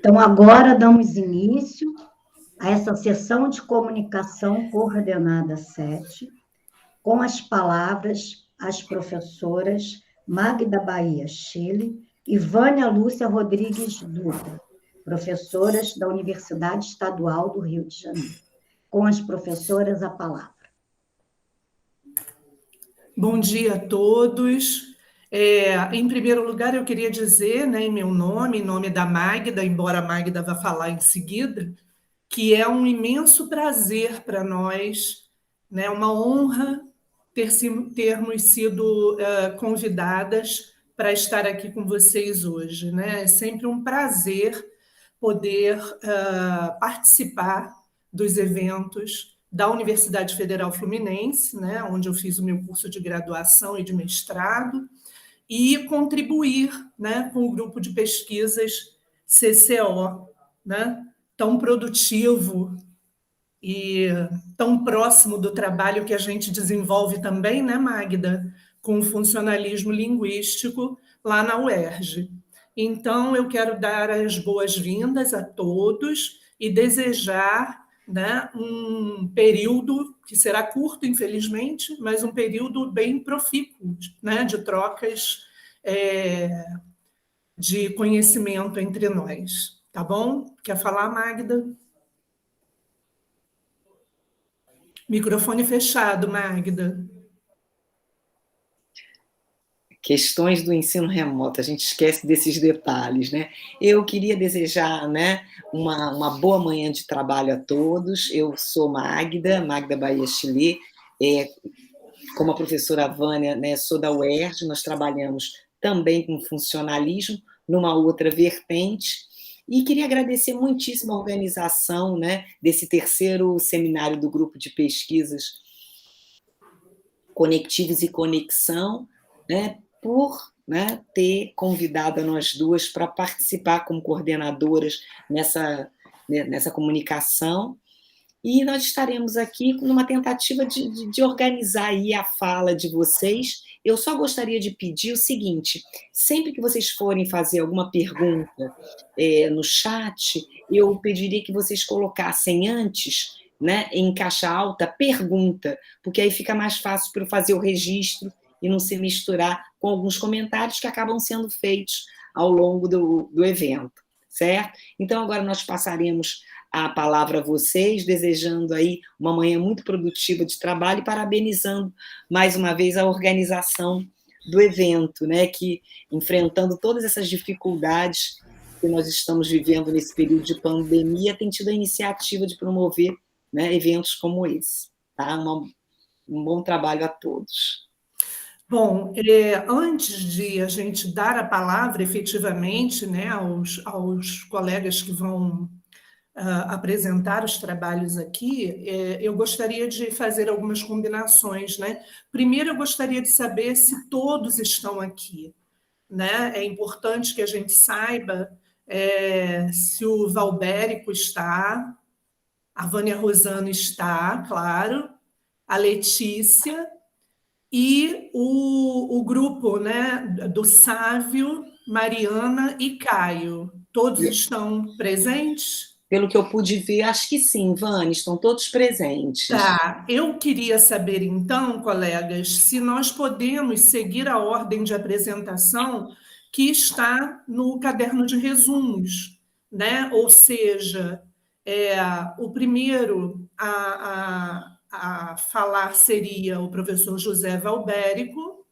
Então, agora damos início a essa sessão de comunicação coordenada 7, com as palavras as professoras Magda Bahia Chile e Vânia Lúcia Rodrigues Dutra, professoras da Universidade Estadual do Rio de Janeiro. Com as professoras, a palavra. Bom dia a todos. Em primeiro lugar, eu queria dizer, né, em meu nome, em nome da Magda, embora a Magda vá falar em seguida, que é um imenso prazer para nós, né, uma honra termos sido convidadas para estar aqui com vocês hoje, né? É sempre um prazer poder participar dos eventos da Universidade Federal Fluminense, né, onde eu fiz o meu curso de graduação e de mestrado, e contribuir, né, com o grupo de pesquisas CCO, né, tão produtivo e tão próximo do trabalho que a gente desenvolve também, né, Magda, com o funcionalismo linguístico lá na UERJ. Então, eu quero dar as boas-vindas a todos e desejar, né, um período que será curto, infelizmente, mas um período bem profícuo, né, de trocas de conhecimento entre nós. Tá bom? Quer falar, Magda? Microfone fechado, Magda. Questões do ensino remoto, a gente esquece desses detalhes, né? Eu queria desejar, né, uma boa manhã de trabalho a todos. Eu sou Magda Bahia Chile, como a professora Vânia, né, sou da UERJ, nós trabalhamos também com funcionalismo, numa outra vertente, e queria agradecer muitíssimo a organização, né, desse terceiro seminário do grupo de pesquisas Conectivos e Conexão, né, por, né, ter convidado a nós duas para participar como coordenadoras nessa comunicação. E nós estaremos aqui numa tentativa de organizar aí a fala de vocês. Eu só gostaria de pedir o seguinte: sempre que vocês forem fazer alguma pergunta no chat, eu pediria que vocês colocassem antes, né, em caixa alta, pergunta, porque aí fica mais fácil para eu fazer o registro e não se misturar com alguns comentários que acabam sendo feitos ao longo do evento, certo? Então, agora nós passaremos a palavra a vocês, desejando aí uma manhã muito produtiva de trabalho e parabenizando mais uma vez a organização do evento, né, que, enfrentando todas essas dificuldades que nós estamos vivendo nesse período de pandemia, tem tido a iniciativa de promover, né, eventos como esse. Tá? Um bom trabalho a todos. Bom, antes de a gente dar a palavra efetivamente, né, aos colegas que vão apresentar os trabalhos aqui, eu gostaria de fazer algumas combinações, né? Primeiro, eu gostaria de saber se todos estão aqui, né? É importante que a gente saiba se o Valbérico está, a Vânia Rosano está, claro, a Letícia e o grupo, né, do Sávio, Mariana e Caio. Todos estão presentes? Pelo que eu pude ver, acho que sim, Vânia, estão todos presentes. Tá, eu queria saber então, colegas, se nós podemos seguir a ordem de apresentação que está no caderno de resumos, né? Ou seja, o primeiro a falar seria o professor José Valbérico,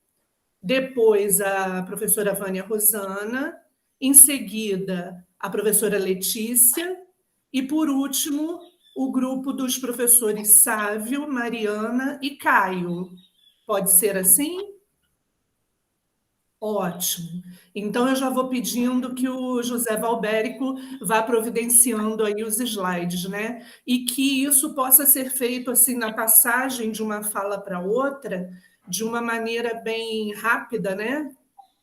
depois a professora Vânia Rosana, em seguida a professora Letícia, e, por último, o grupo dos professores Sávio, Mariana e Caio. Pode ser assim? Ótimo. Então, eu já vou pedindo que o José Valbérico vá providenciando aí os slides, né? E que isso possa ser feito assim na passagem de uma fala para outra, de uma maneira bem rápida, né?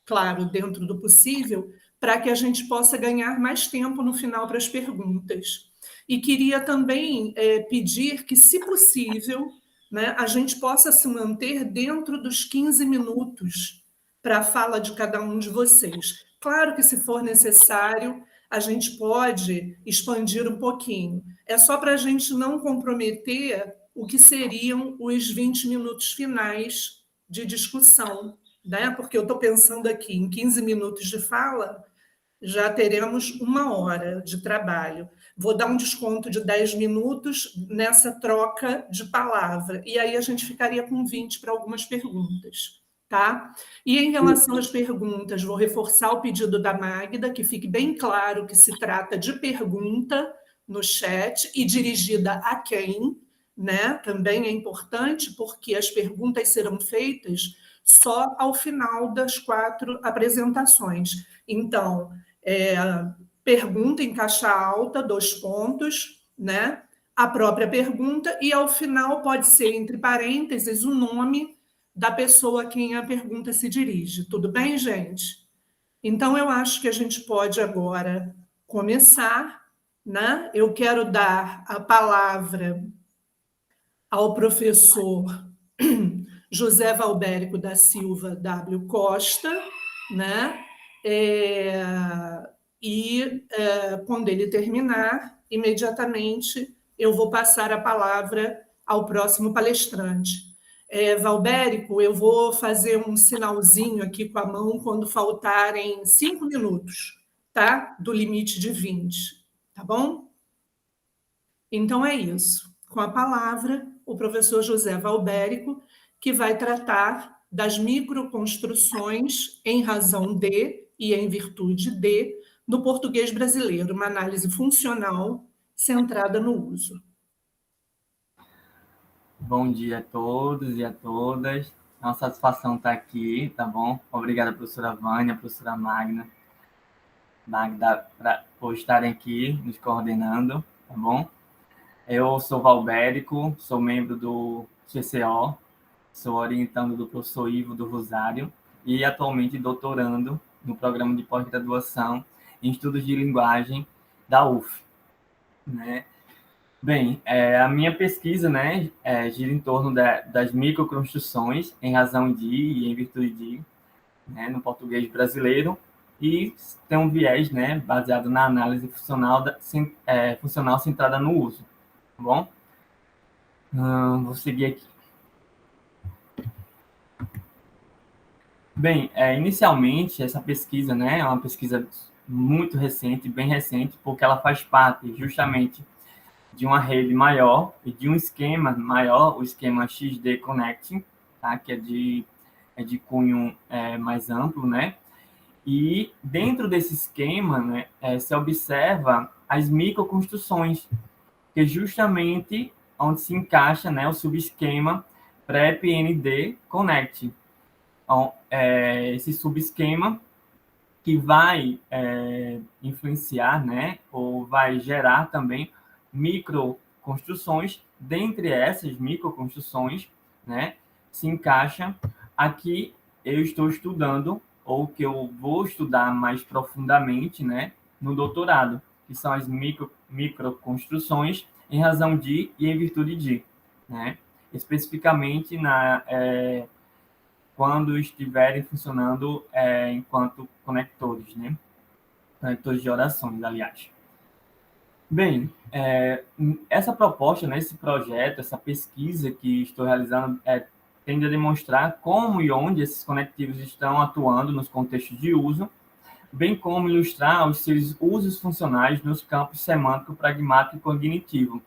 Claro, dentro do possível, para que a gente possa ganhar mais tempo no final para as perguntas. E queria também pedir que, se possível, né, a gente possa se manter dentro dos 15 minutos para a fala de cada um de vocês. Claro que, se for necessário, a gente pode expandir um pouquinho. É só para a gente não comprometer o que seriam os 20 minutos finais de discussão, né? Porque eu estou pensando aqui, em 15 minutos de fala, já teremos 1 hora de trabalho. Vou dar um desconto de 10 minutos nessa troca de palavra, e aí a gente ficaria com 20 para algumas perguntas. Tá? E em relação às perguntas, vou reforçar o pedido da Magda, que fique bem claro que se trata de pergunta no chat e dirigida a quem, né? Também é importante, porque as perguntas serão feitas só ao final das 4 apresentações. Então, pergunta em caixa alta, 2 pontos, né? A própria pergunta, e ao final pode ser, entre parênteses, o nome da pessoa a quem a pergunta se dirige. Tudo bem, gente? Então, eu acho que a gente pode agora começar, né? Eu quero dar a palavra ao professor José Valbérico da Silva W. Costa, né? Quando ele terminar, imediatamente eu vou passar a palavra ao próximo palestrante. Valbérico, eu vou fazer um sinalzinho aqui com a mão quando faltarem 5 minutos, tá? Do limite de 20, tá bom? Então é isso. Com a palavra, o professor José Valbérico, que vai tratar das microconstruções em razão de e em virtude de, no português brasileiro, uma análise funcional centrada no uso. Bom dia a todos e a todas. É uma satisfação estar aqui, tá bom? Obrigado, professora Vânia, professora Magda, por estarem aqui nos coordenando, tá bom? Eu sou Valbérico, sou membro do CCO, sou orientando do professor Ivo do Rosário e atualmente doutorando no programa de pós-graduação em estudos de linguagem da UF, né? Bem, a minha pesquisa, né, gira em torno das microconstruções em razão de e em virtude de, né, no português brasileiro, e tem um viés, né, baseado na análise funcional, funcional centrada no uso, tá bom? Vou seguir aqui. Bem, inicialmente, essa pesquisa, né, é uma pesquisa muito recente, bem recente, porque ela faz parte justamente de uma rede maior e de um esquema maior, o esquema XD Connecting, tá? Que é de cunho mais amplo, né? E dentro desse esquema, né, se observa as microconstruções, que é justamente onde se encaixa, né, o subesquema pré-PND Connect. Então, esse subesquema que vai influenciar, né, ou vai gerar também microconstruções. Dentre essas microconstruções, né, se encaixa a que eu estou estudando, ou que eu vou estudar mais profundamente, né, no doutorado, que são as microconstruções em razão de e em virtude de, né, especificamente quando estiverem funcionando enquanto conectores, né, conectores de orações, aliás. Bem, essa proposta, né, esse projeto, essa pesquisa que estou realizando tende a demonstrar como e onde esses conectivos estão atuando nos contextos de uso, bem como ilustrar os seus usos funcionais nos campos semântico, pragmático e cognitivo.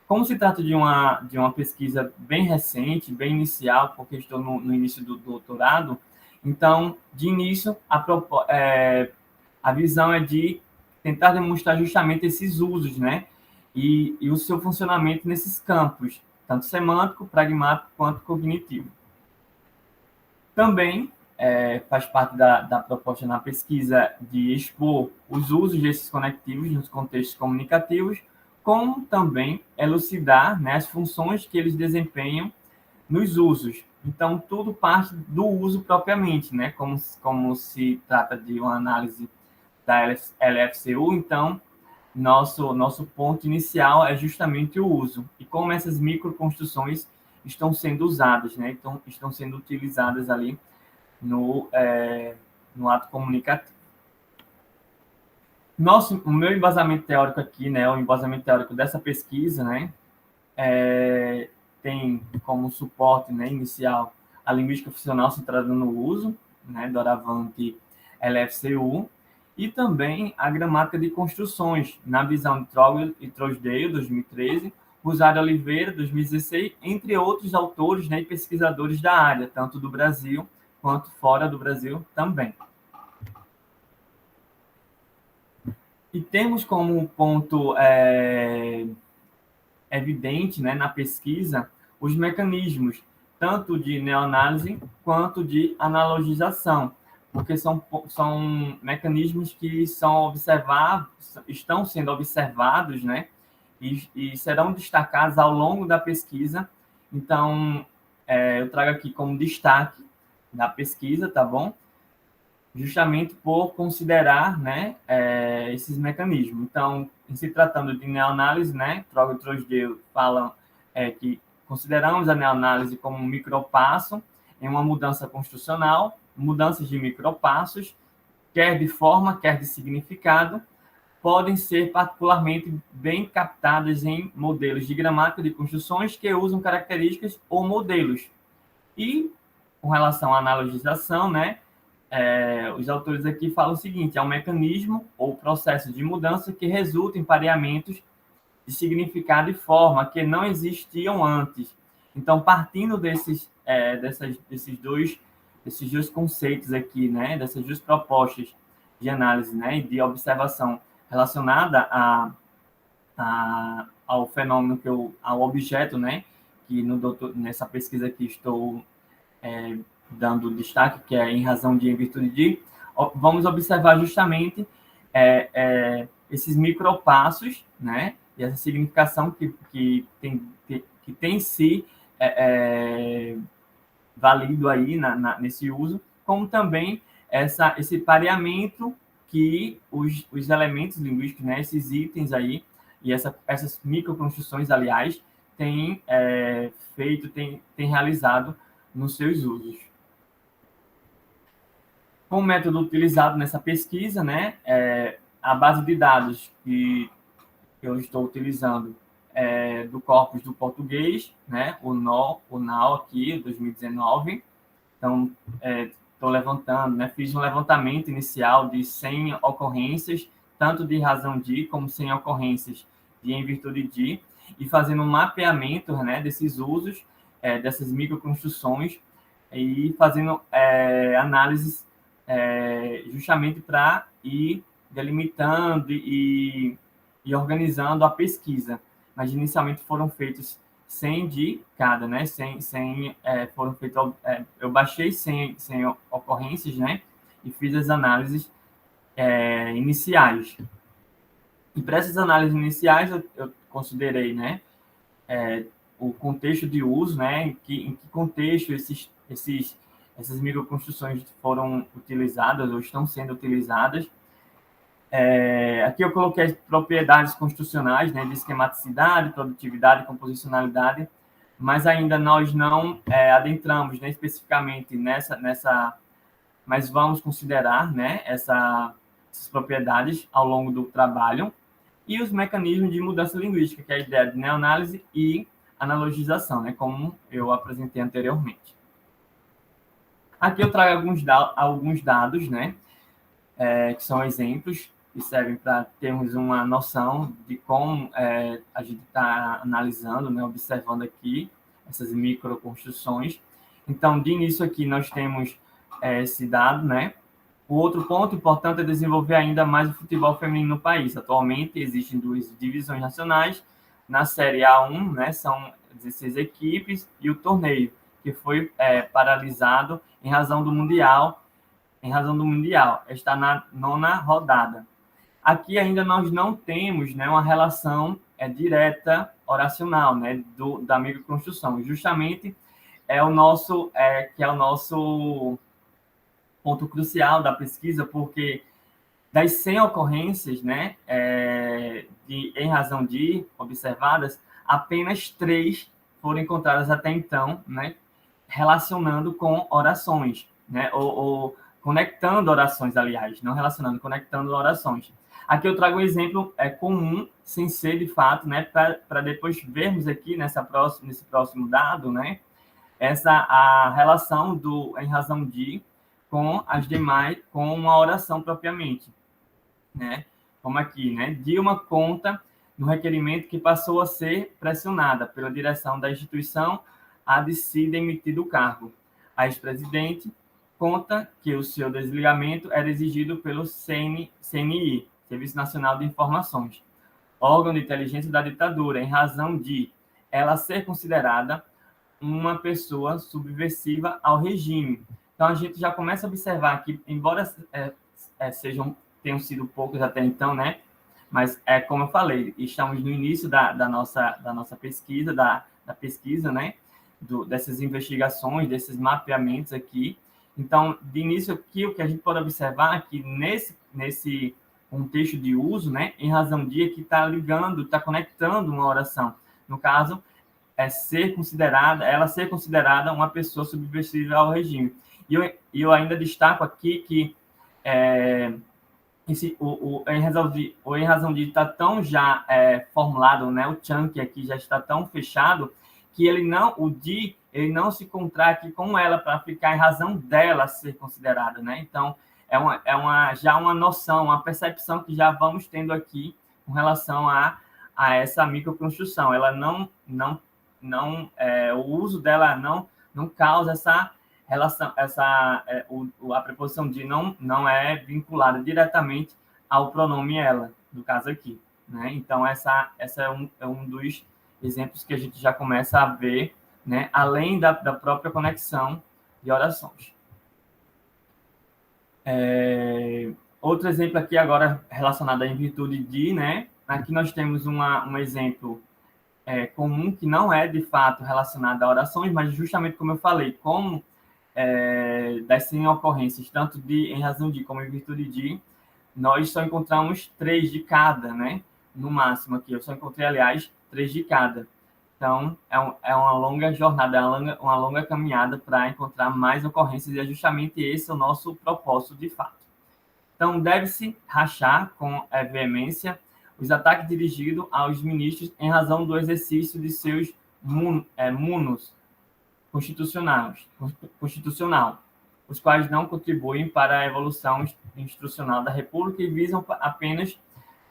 Como se trata de uma pesquisa bem recente, bem inicial, porque estou no início do doutorado, então, de início, a visão é de tentar demonstrar justamente esses usos, né? E o seu funcionamento nesses campos, tanto semântico, pragmático, quanto cognitivo. Também faz parte da proposta na pesquisa de expor os usos desses conectivos nos contextos comunicativos, como também elucidar, né, as funções que eles desempenham nos usos. Então, tudo parte do uso propriamente, né? Como se trata de uma análise da LFCU, então, nosso ponto inicial é justamente o uso. E como essas microconstruções estão sendo usadas, né? Então, estão sendo utilizadas ali no ato comunicativo. O meu embasamento teórico aqui, né, o embasamento teórico dessa pesquisa, né, tem como suporte, né, inicial a linguística funcional centrada no uso, né, Doravante LFCU, e também a gramática de construções, na visão de Trogel e Trousdale, 2013, Rosário Oliveira, 2016, entre outros autores, né, e pesquisadores da área, tanto do Brasil quanto fora do Brasil também. E temos como ponto evidente, né, na pesquisa os mecanismos, tanto de neoanálise quanto de analogização, porque são mecanismos que estão sendo observados, né, e serão destacados ao longo da pesquisa. Então, eu trago aqui como destaque da pesquisa, tá bom? Justamente por considerar, né, esses mecanismos. Então, em se tratando de neoanálise, né, Trogel e Trousdale falam que consideramos a neoanálise como um micropasso em uma mudança construcional, mudanças de micropassos, quer de forma, quer de significado, podem ser particularmente bem captadas em modelos de gramática de construções que usam características ou modelos. E, com relação à analogização, né, os autores aqui falam o seguinte: é um mecanismo ou processo de mudança que resulta em pareamentos de significado e forma que não existiam antes. Então, partindo desses dois conceitos aqui, né, dessas duas propostas de análise, né, e de observação relacionada ao fenômeno, ao objeto, né, que nessa pesquisa aqui estou dando destaque, que é em razão de, em virtude de, vamos observar justamente esses micropassos, né, e essa significação que tem se valido aí nesse uso, como também esse pareamento que os elementos linguísticos, né, esses itens aí, e essas microconstruções, aliás, têm realizado nos seus usos. Com o método utilizado nessa pesquisa, né, a base de dados que eu estou utilizando do corpus do português, né, o NAU aqui, 2019. Então, estou levantando, né, fiz um levantamento inicial de 100 ocorrências, tanto de razão de, como 100 ocorrências de em virtude de, e fazendo um mapeamento, né, desses usos, dessas microconstruções, e fazendo análises justamente para ir delimitando e organizando a pesquisa. Mas inicialmente foram feitos 100 de cada, né? 100 foram feitos. Eu baixei 100 ocorrências, né? E fiz as análises iniciais. E para essas análises iniciais eu considerei, né? O contexto de uso, né? Em que contexto essas microconstruções foram utilizadas ou estão sendo utilizadas. Aqui eu coloquei as propriedades construcionais, né, de esquematicidade, produtividade, composicionalidade, mas ainda nós não adentramos, né, especificamente nessa, mas vamos considerar, né, essas propriedades ao longo do trabalho, e os mecanismos de mudança linguística, que é a ideia de neoanálise e analogização, né, como eu apresentei anteriormente. Aqui eu trago alguns dados, né, que são exemplos que servem para termos uma noção de como a gente está analisando, né, observando aqui essas microconstruções. Então, de início aqui, nós temos esse dado, né? O outro ponto importante é desenvolver ainda mais o futebol feminino no país. Atualmente, existem 2 divisões nacionais. Na Série A1, né, são 16 equipes, e o torneio, que foi paralisado em razão do Mundial, está na 9ª rodada. Aqui ainda nós não temos, né, uma relação direta oracional, né, da microconstrução. Justamente é o nosso ponto crucial da pesquisa, porque das 100 ocorrências, né, em razão de observadas, apenas 3 foram encontradas até então, né, relacionando com orações, né, ou conectando orações, aliás, não relacionando, conectando orações. Aqui eu trago um exemplo comum, sem ser de fato, né, para depois vermos aqui nesse próximo dado, né, a relação do em razão de com as demais, com uma oração propriamente, né? Como aqui, né? Dilma conta no requerimento que passou a ser pressionada pela direção da instituição a de se demitir do cargo. A ex-presidente conta que o seu desligamento era exigido pelo CNI, Serviço Nacional de Informações, órgão de inteligência da ditadura, em razão de ela ser considerada uma pessoa subversiva ao regime. Então, a gente já começa a observar que, embora tenham sido poucos até então, né? Mas, como eu falei, estamos no início da nossa pesquisa, da pesquisa, né? Dessas investigações, desses mapeamentos aqui. Então, de início aqui, o que a gente pode observar é que nesse contexto de uso, né? Em razão de que está ligando, está conectando uma oração. No caso, ela ser considerada uma pessoa subversiva ao regime. E eu ainda destaco aqui que em razão de estar tão já formulado, né, o chunk aqui já está tão fechado, que ele não se contrai aqui com ela para ficar em razão dela ser considerada, né? Então, já uma noção, uma percepção que já vamos tendo aqui com relação a essa microconstrução. Ela o uso dela não causa essa relação, a preposição de não é vinculada diretamente ao pronome ela, no caso aqui, né? Então, essa é um dos exemplos que a gente já começa a ver, né? Além da própria conexão de orações. Outro exemplo aqui agora relacionado à em virtude de, né? Aqui nós temos um exemplo comum, que não é de fato relacionado a orações, mas justamente como eu falei, como das 100 ocorrências, tanto em razão de como em virtude de, nós só encontramos 3 de cada, né? No máximo aqui, eu só encontrei, aliás, 3 de cada. Então, é uma longa jornada, uma longa caminhada para encontrar mais ocorrências, e é justamente esse o nosso propósito de fato. Então, deve-se rachar com veemência os ataques dirigidos aos ministros em razão do exercício de seus munos constitucional, os quais não contribuem para a evolução institucional da República e visam apenas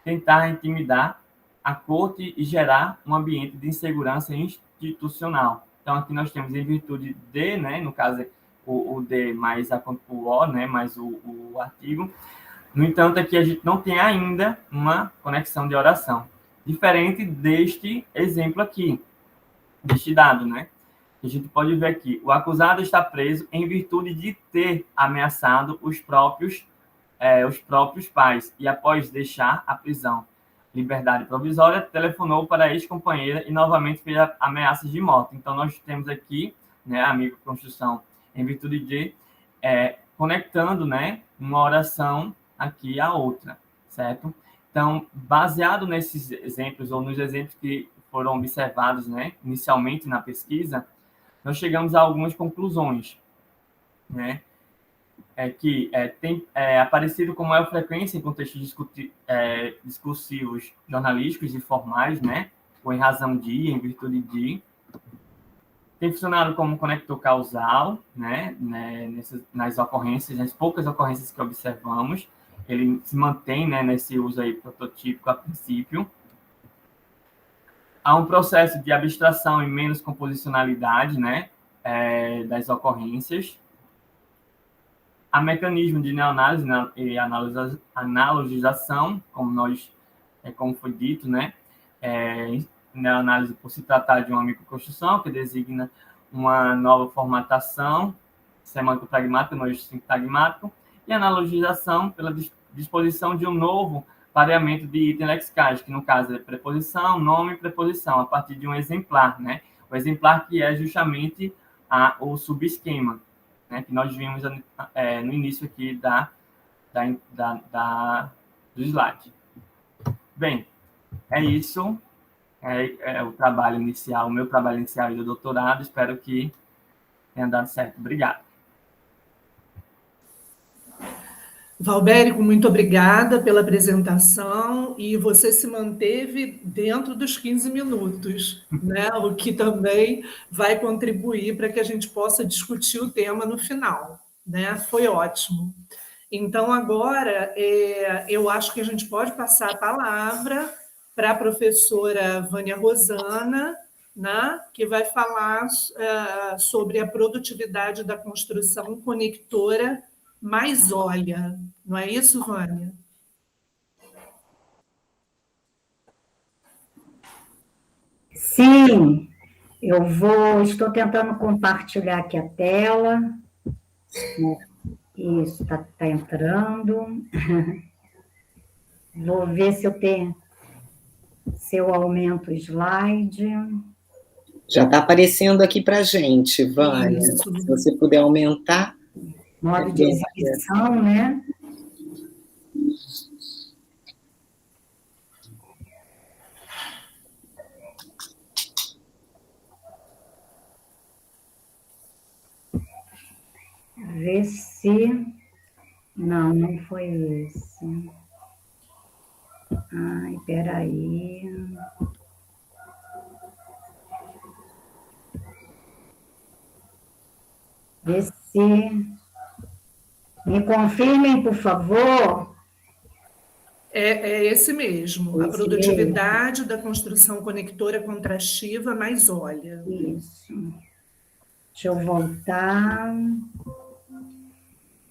tentar intimidar a corte e gerar um ambiente de insegurança institucional. Então, aqui nós temos em virtude de, né, no caso, o D mais o O, né, mais o artigo. No entanto, aqui a gente não tem ainda uma conexão de oração, diferente deste exemplo aqui, deste dado, né? A gente pode ver aqui, o acusado está preso em virtude de ter ameaçado os próprios pais e, após deixar a prisão, liberdade provisória, telefonou para a ex-companheira e novamente fez ameaças de morte. Então, nós temos aqui, né, a microconstrução em virtude de, conectando, né, uma oração aqui à outra, certo? Então, baseado nesses exemplos, ou nos exemplos que foram observados, né, inicialmente na pesquisa, nós chegamos a algumas conclusões, né? Que tem aparecido com maior frequência em contextos discursivos jornalísticos e formais, né? Ou em razão de, em virtude de. Tem funcionado como conector causal, né? Nas ocorrências, nas poucas ocorrências que observamos. Ele se mantém, né, nesse uso aí prototípico a princípio. Há um processo de abstração e menos composicionalidade, né? Das ocorrências. Há mecanismo de neoanálise e analogização, como foi dito, né? Neoanálise por se tratar de uma microconstrução que designa uma nova formatação semântico-pragmática, no eixo sintagmático, e analogização pela disposição de um novo pareamento de item lexicais, que no caso é preposição, nome e preposição, a partir de um exemplar, né? O exemplar que é justamente o subesquema, né, que nós vimos no início aqui do slide. Bem, é isso. O trabalho inicial, o meu trabalho inicial e do doutorado. Espero que tenha dado certo. Obrigado. Valbérico, muito obrigada pela apresentação e você se manteve dentro dos 15 minutos, né? O que também vai contribuir para que a gente possa discutir o tema no final, né? Foi ótimo. Então, agora, eu acho que a gente pode passar a palavra para a professora Vânia Rosana, né? Que vai falar sobre a produtividade da construção conectora mais olha. Não é isso, Vânia? Sim, estou tentando compartilhar aqui a tela. Isso, está entrando. Vou ver se eu aumento o slide. Já está aparecendo aqui para a gente, Vânia. Isso. Se você puder aumentar. Modo de exibição, né? Ver se... Não foi esse. Ai, peraí. Ver se... Me confirmem, por favor. É esse mesmo. A produtividade da construção conectora contrastiva mais olha. Isso. Deixa eu voltar.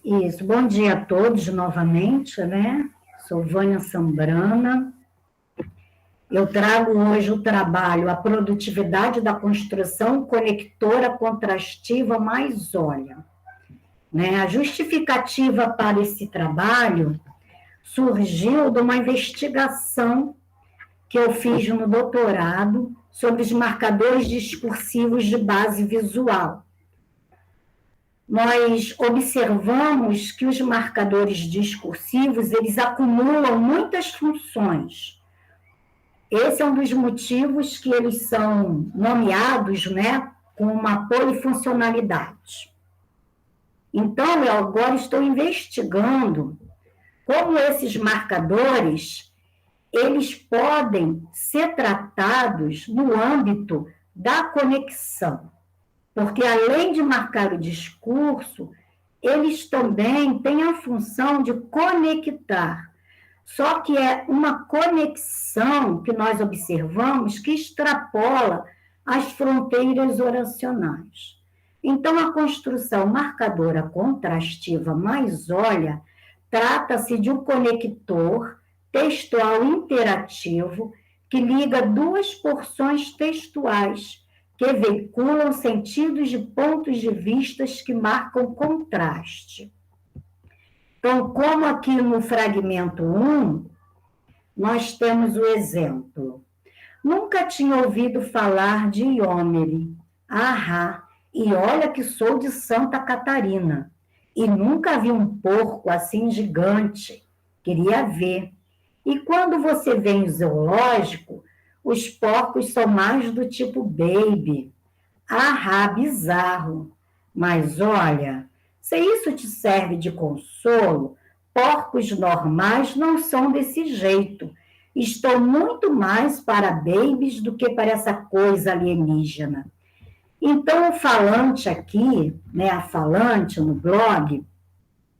Isso. Bom dia a todos novamente, né? Sou Vânia Sambrana. Eu trago hoje o trabalho A Produtividade da Construção Conectora Contrastiva mais olha. Né? A justificativa para esse trabalho surgiu de uma investigação que eu fiz no doutorado sobre os marcadores discursivos de base visual. Nós observamos que os marcadores discursivos, eles acumulam muitas funções. Esse é um dos motivos que eles são nomeados, né, com uma polifuncionalidade. Então, eu agora estou investigando como esses marcadores, eles podem ser tratados no âmbito da conexão. Porque, além de marcar o discurso, eles também têm a função de conectar. Só que é uma conexão que nós observamos que extrapola as fronteiras oracionais. Então, a construção marcadora contrastiva mais olha trata-se de um conector textual interativo que liga duas porções textuais que veiculam sentidos de pontos de vista que marcam contraste. Então, como aqui no fragmento 1, nós temos o exemplo. Nunca tinha ouvido falar de Iomere. Ahá, e olha que sou de Santa Catarina. E nunca vi um porco assim gigante. Queria ver. E quando você vê em zoológico, os porcos são mais do tipo baby. Ahá, bizarro. Mas olha, se isso te serve de consolo, porcos normais não são desse jeito. Estão muito mais para babies do que para essa coisa alienígena. Então, o falante aqui, né, a falante no blog,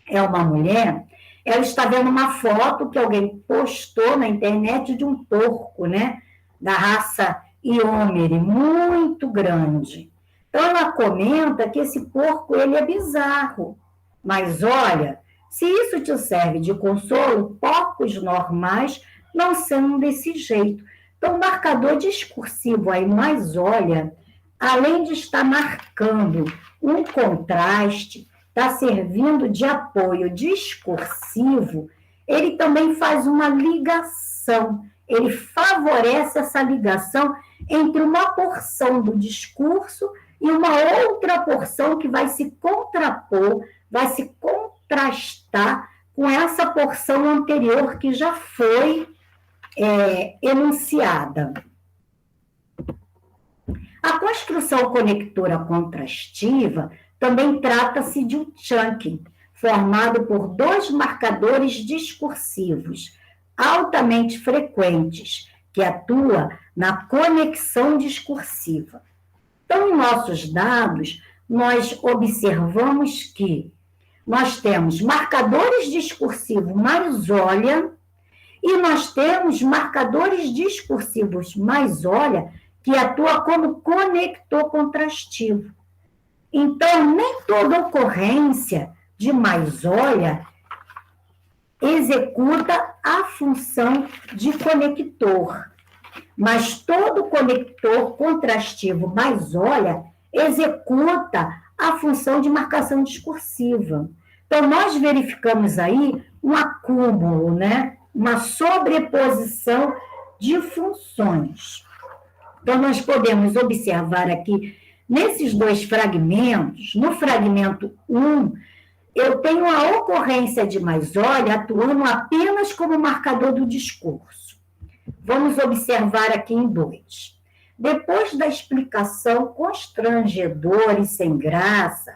é uma mulher, ela está vendo uma foto que alguém postou na internet de um porco, né, da raça Iomere, muito grande. Então, ela comenta que esse porco, ele é bizarro. Mas, olha, se isso te serve de consolo, porcos normais não são desse jeito. Então, o marcador discursivo aí, mais olha, além de estar marcando um contraste, está servindo de apoio discursivo, ele também faz uma ligação, ele favorece essa ligação entre uma porção do discurso e uma outra porção que vai se contrapor, vai se contrastar com essa porção anterior que já foi enunciada. A construção conectora contrastiva também trata-se de um chunking, formado por 2 marcadores discursivos altamente frequentes, que atua na conexão discursiva. Então, em nossos dados, nós observamos que nós temos marcadores discursivos mais olha, e nós temos marcadores discursivos mais olha, que atua como conector contrastivo. Então, nem toda ocorrência de mais olha executa a função de conector, mas todo conector contrastivo mais olha executa a função de marcação discursiva. Então, nós verificamos aí um acúmulo, né? Uma sobreposição de funções. Então, nós podemos observar aqui, nesses 2 fragmentos, no fragmento 1, eu tenho a ocorrência de mais olha atuando apenas como marcador do discurso. Vamos observar aqui em 2. Depois da explicação constrangedora e sem graça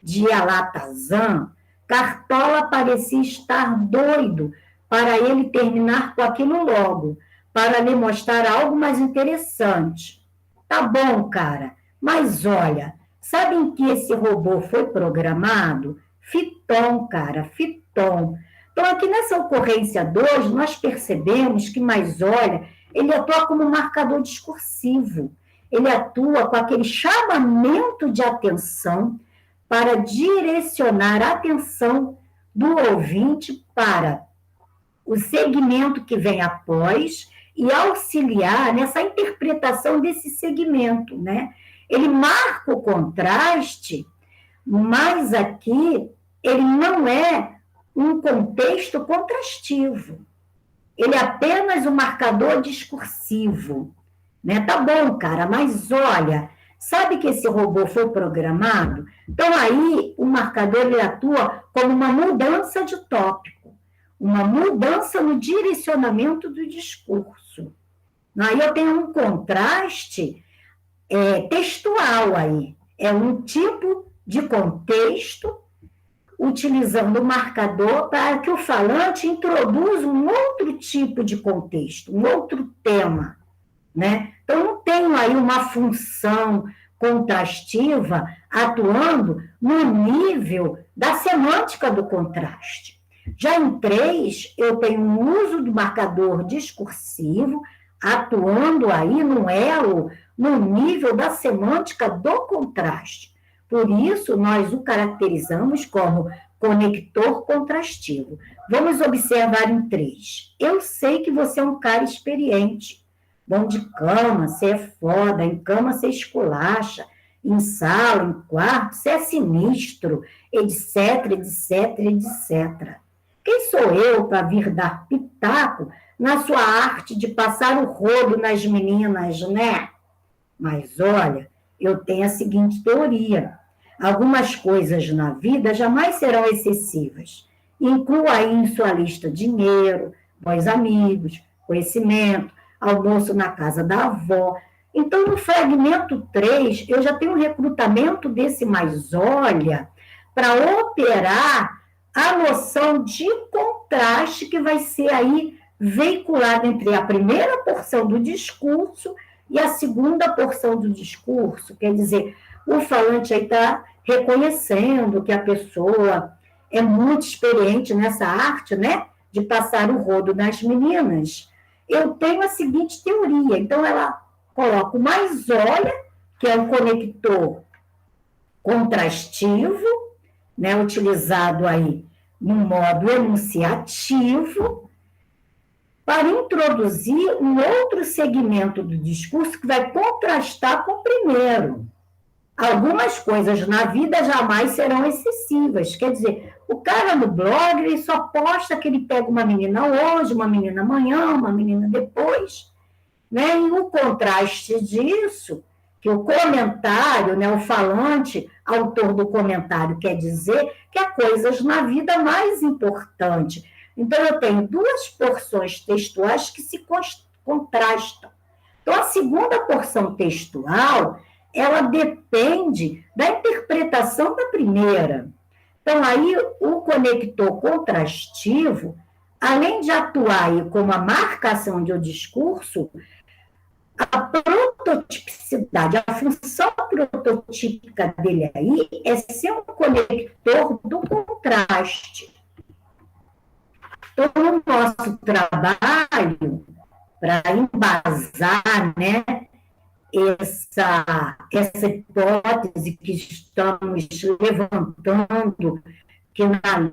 de Alatazam, Cartola parecia estar doido para ele terminar com aquilo logo, para lhe mostrar algo mais interessante. Tá bom, cara, mas olha, sabe em que esse robô foi programado? Fiton, cara, Fiton. Então, aqui nessa ocorrência 2, nós percebemos que mais olha, ele atua como marcador discursivo. Ele atua com aquele chamamento de atenção para direcionar a atenção do ouvinte para o segmento que vem após e auxiliar nessa interpretação desse segmento, né? Ele marca o contraste, mas aqui ele não é um contexto contrastivo. Ele é apenas um marcador discursivo, né? Tá bom, cara, mas olha, sabe que esse robô foi programado? Então, aí, o marcador ele atua como uma mudança de tópico, uma mudança no direcionamento do discurso. Aí eu tenho um contraste textual aí. É um tipo de contexto utilizando o marcador para que o falante introduza um outro tipo de contexto, um outro tema, né? Então, não tenho aí uma função contrastiva atuando no nível da semântica do contraste. Já em 3, eu tenho um uso do marcador discursivo atuando aí no elo, no nível da semântica do contraste. Por isso, nós o caracterizamos como conector contrastivo. Vamos observar em 3. Eu sei que você é um cara experiente. Bom de cama, você é foda, em cama você esculacha, em sala, em quarto, você é sinistro, etc, etc, etc. Quem sou eu para vir dar pitaco na sua arte de passar o rodo nas meninas, né? Mas olha, eu tenho a seguinte teoria. Algumas coisas na vida jamais serão excessivas. Inclua aí em sua lista dinheiro, bons amigos, conhecimento, almoço na casa da avó. Então, no fragmento 3, eu já tenho um recrutamento desse mais olha para operar a noção de contraste que vai ser aí veiculada entre a primeira porção do discurso e a segunda porção do discurso. Quer dizer, o falante aí está reconhecendo que a pessoa é muito experiente nessa arte, né, de passar o rodo nas meninas. Eu tenho a seguinte teoria. Então, ela coloca o mais olha, que é um conector contrastivo, né, utilizado aí no modo enunciativo, para introduzir um outro segmento do discurso que vai contrastar com o primeiro. Algumas coisas na vida jamais serão excessivas. Quer dizer, o cara no blog, ele só posta que ele pega uma menina hoje, uma menina amanhã, uma menina depois, né? E o contraste disso, que o comentário, né, o falante, autor do comentário, quer dizer que há coisas na vida mais importantes. Então, eu tenho 2 porções textuais que se contrastam. Então, a segunda porção textual, ela depende da interpretação da primeira. Então, aí, o conector contrastivo, além de atuar aí como a marcação de um discurso, a prototipicidade, a função prototípica dele aí é ser um conector do contraste. Então, o nosso trabalho, para embasar, né, essa hipótese que estamos levantando, que na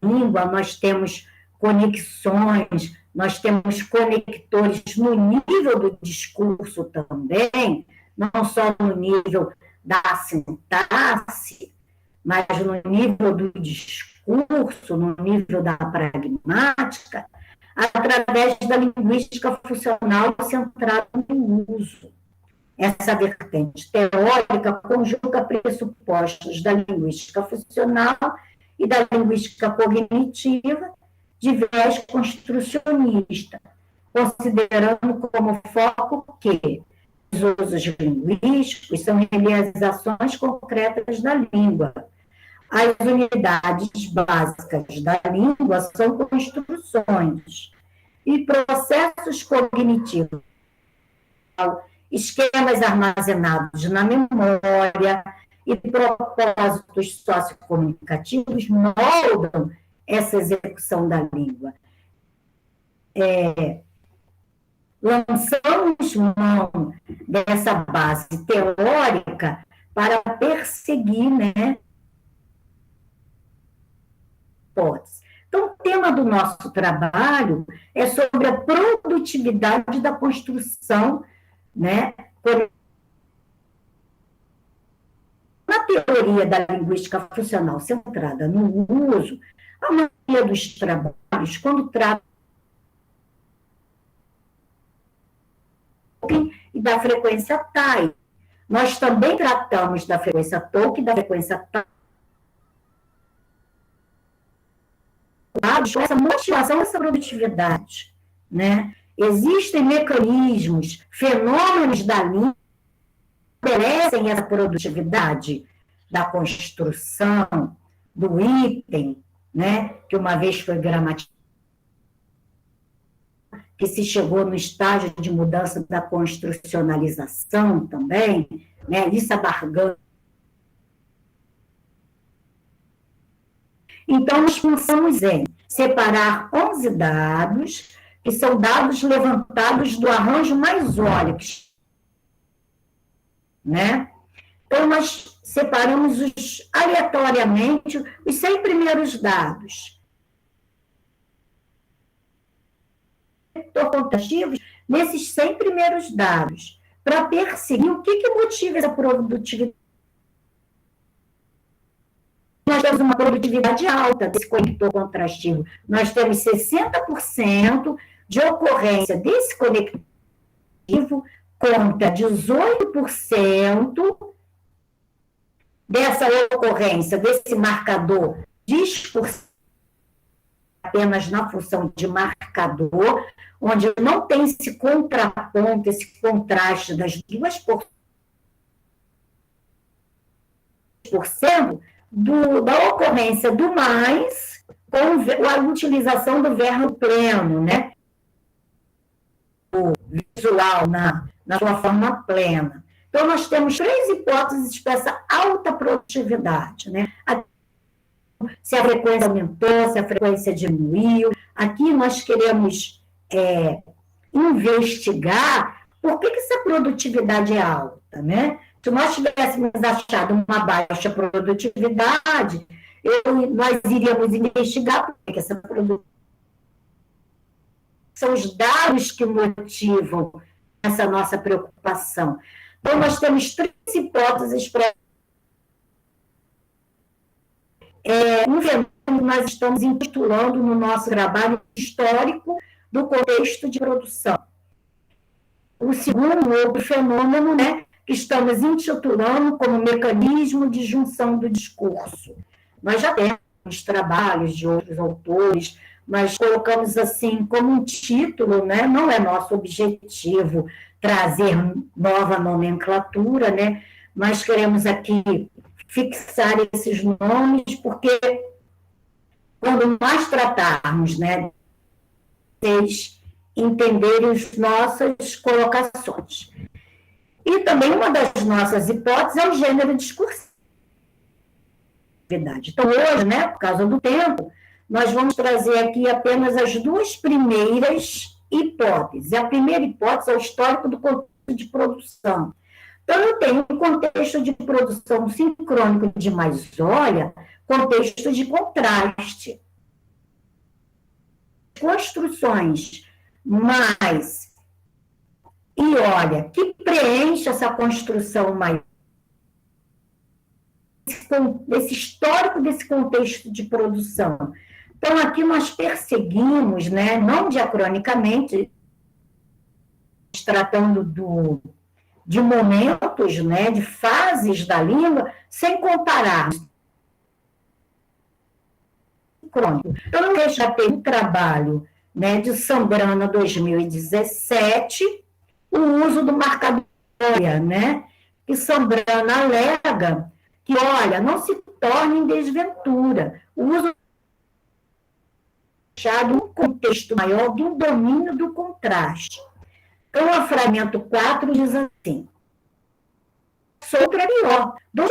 língua nós temos conexões, nós temos conectores no nível do discurso também, não só no nível da sintaxe, mas no nível do discurso, no nível da pragmática, através da linguística funcional centrada no uso. Essa vertente teórica conjuga pressupostos da linguística funcional e da linguística cognitiva de viés construcionista, considerando como foco que os usos linguísticos são realizações concretas da língua. As unidades básicas da língua são construções e processos cognitivos, esquemas armazenados na memória e propósitos sociocomunicativos moldam essa execução da língua. Lançamos mão dessa base teórica para perseguir, né, hipótese. Então, o tema do nosso trabalho é sobre a produtividade da construção, né? Na teoria da linguística funcional centrada no uso, a maioria dos trabalhos, quando trata e da frequência TAI, nós também tratamos da frequência TOC e da frequência TAI, com essa motivação, essa produtividade, né? Existem mecanismos, fenômenos da língua que estabelecem essa produtividade da construção do item, né? Que uma vez foi gramaticado, que se chegou no estágio de mudança da construcionalização também, né? Isso abarcando. Então, nós pensamos em separar 11 dados, que são dados levantados do arranjo mais óleo, né? Então, nós separamos aleatoriamente os 100 primeiros dados. Contrastivos nesses 100 primeiros dados, para perseguir o que motiva essa produtividade. Nós temos uma produtividade alta desse conector contrastivo. Nós temos 60% de ocorrência desse conectivo contra 18% dessa ocorrência, desse marcador discursivo, apenas na função de marcador, onde não tem esse contraponto, esse contraste das duas porcento da ocorrência do mais com a utilização do verbo pleno, né? O visual na sua forma plena. Então, nós temos 3 hipóteses para essa alta produtividade, né? Se a frequência aumentou, se a frequência diminuiu. Aqui nós queremos investigar por que essa produtividade é alta, né? Se nós tivéssemos achado uma baixa produtividade, nós iríamos investigar por que essa produtividade. São os dados que motivam essa nossa preocupação. Então, nós temos 3 hipóteses para um fenômeno que nós estamos intitulando no nosso trabalho histórico do contexto de produção. O segundo, outro fenômeno, né, que estamos intitulando como mecanismo de junção do discurso. Nós já temos trabalhos de outros autores, mas colocamos assim como um título, né, não é nosso objetivo trazer nova nomenclatura, né? Nós queremos aqui fixar esses nomes, porque quando nós tratarmos, né, vocês entenderem as nossas colocações. E também uma das nossas hipóteses é o gênero discursivo. Então, hoje, né, por causa do tempo, nós vamos trazer aqui apenas as duas primeiras hipóteses. A primeira hipótese é o histórico do contexto de produção. Então, eu tenho um contexto de produção sincrônico de mais, olha, contexto de contraste. Construções mais, e olha, que preenche essa construção mais, desse histórico desse contexto de produção. Então, aqui nós perseguimos, né, não diacronicamente, tratando de momentos, né, de fases da língua, sem comparar. Então, eu já tenho um trabalho, né, de Sambrana 2017, o uso do marcador, né, que Sambrana alega que, olha, não se torne em desventura. O uso de um contexto maior do domínio do contraste. Então, o fragmento 4 diz assim: sou pior, do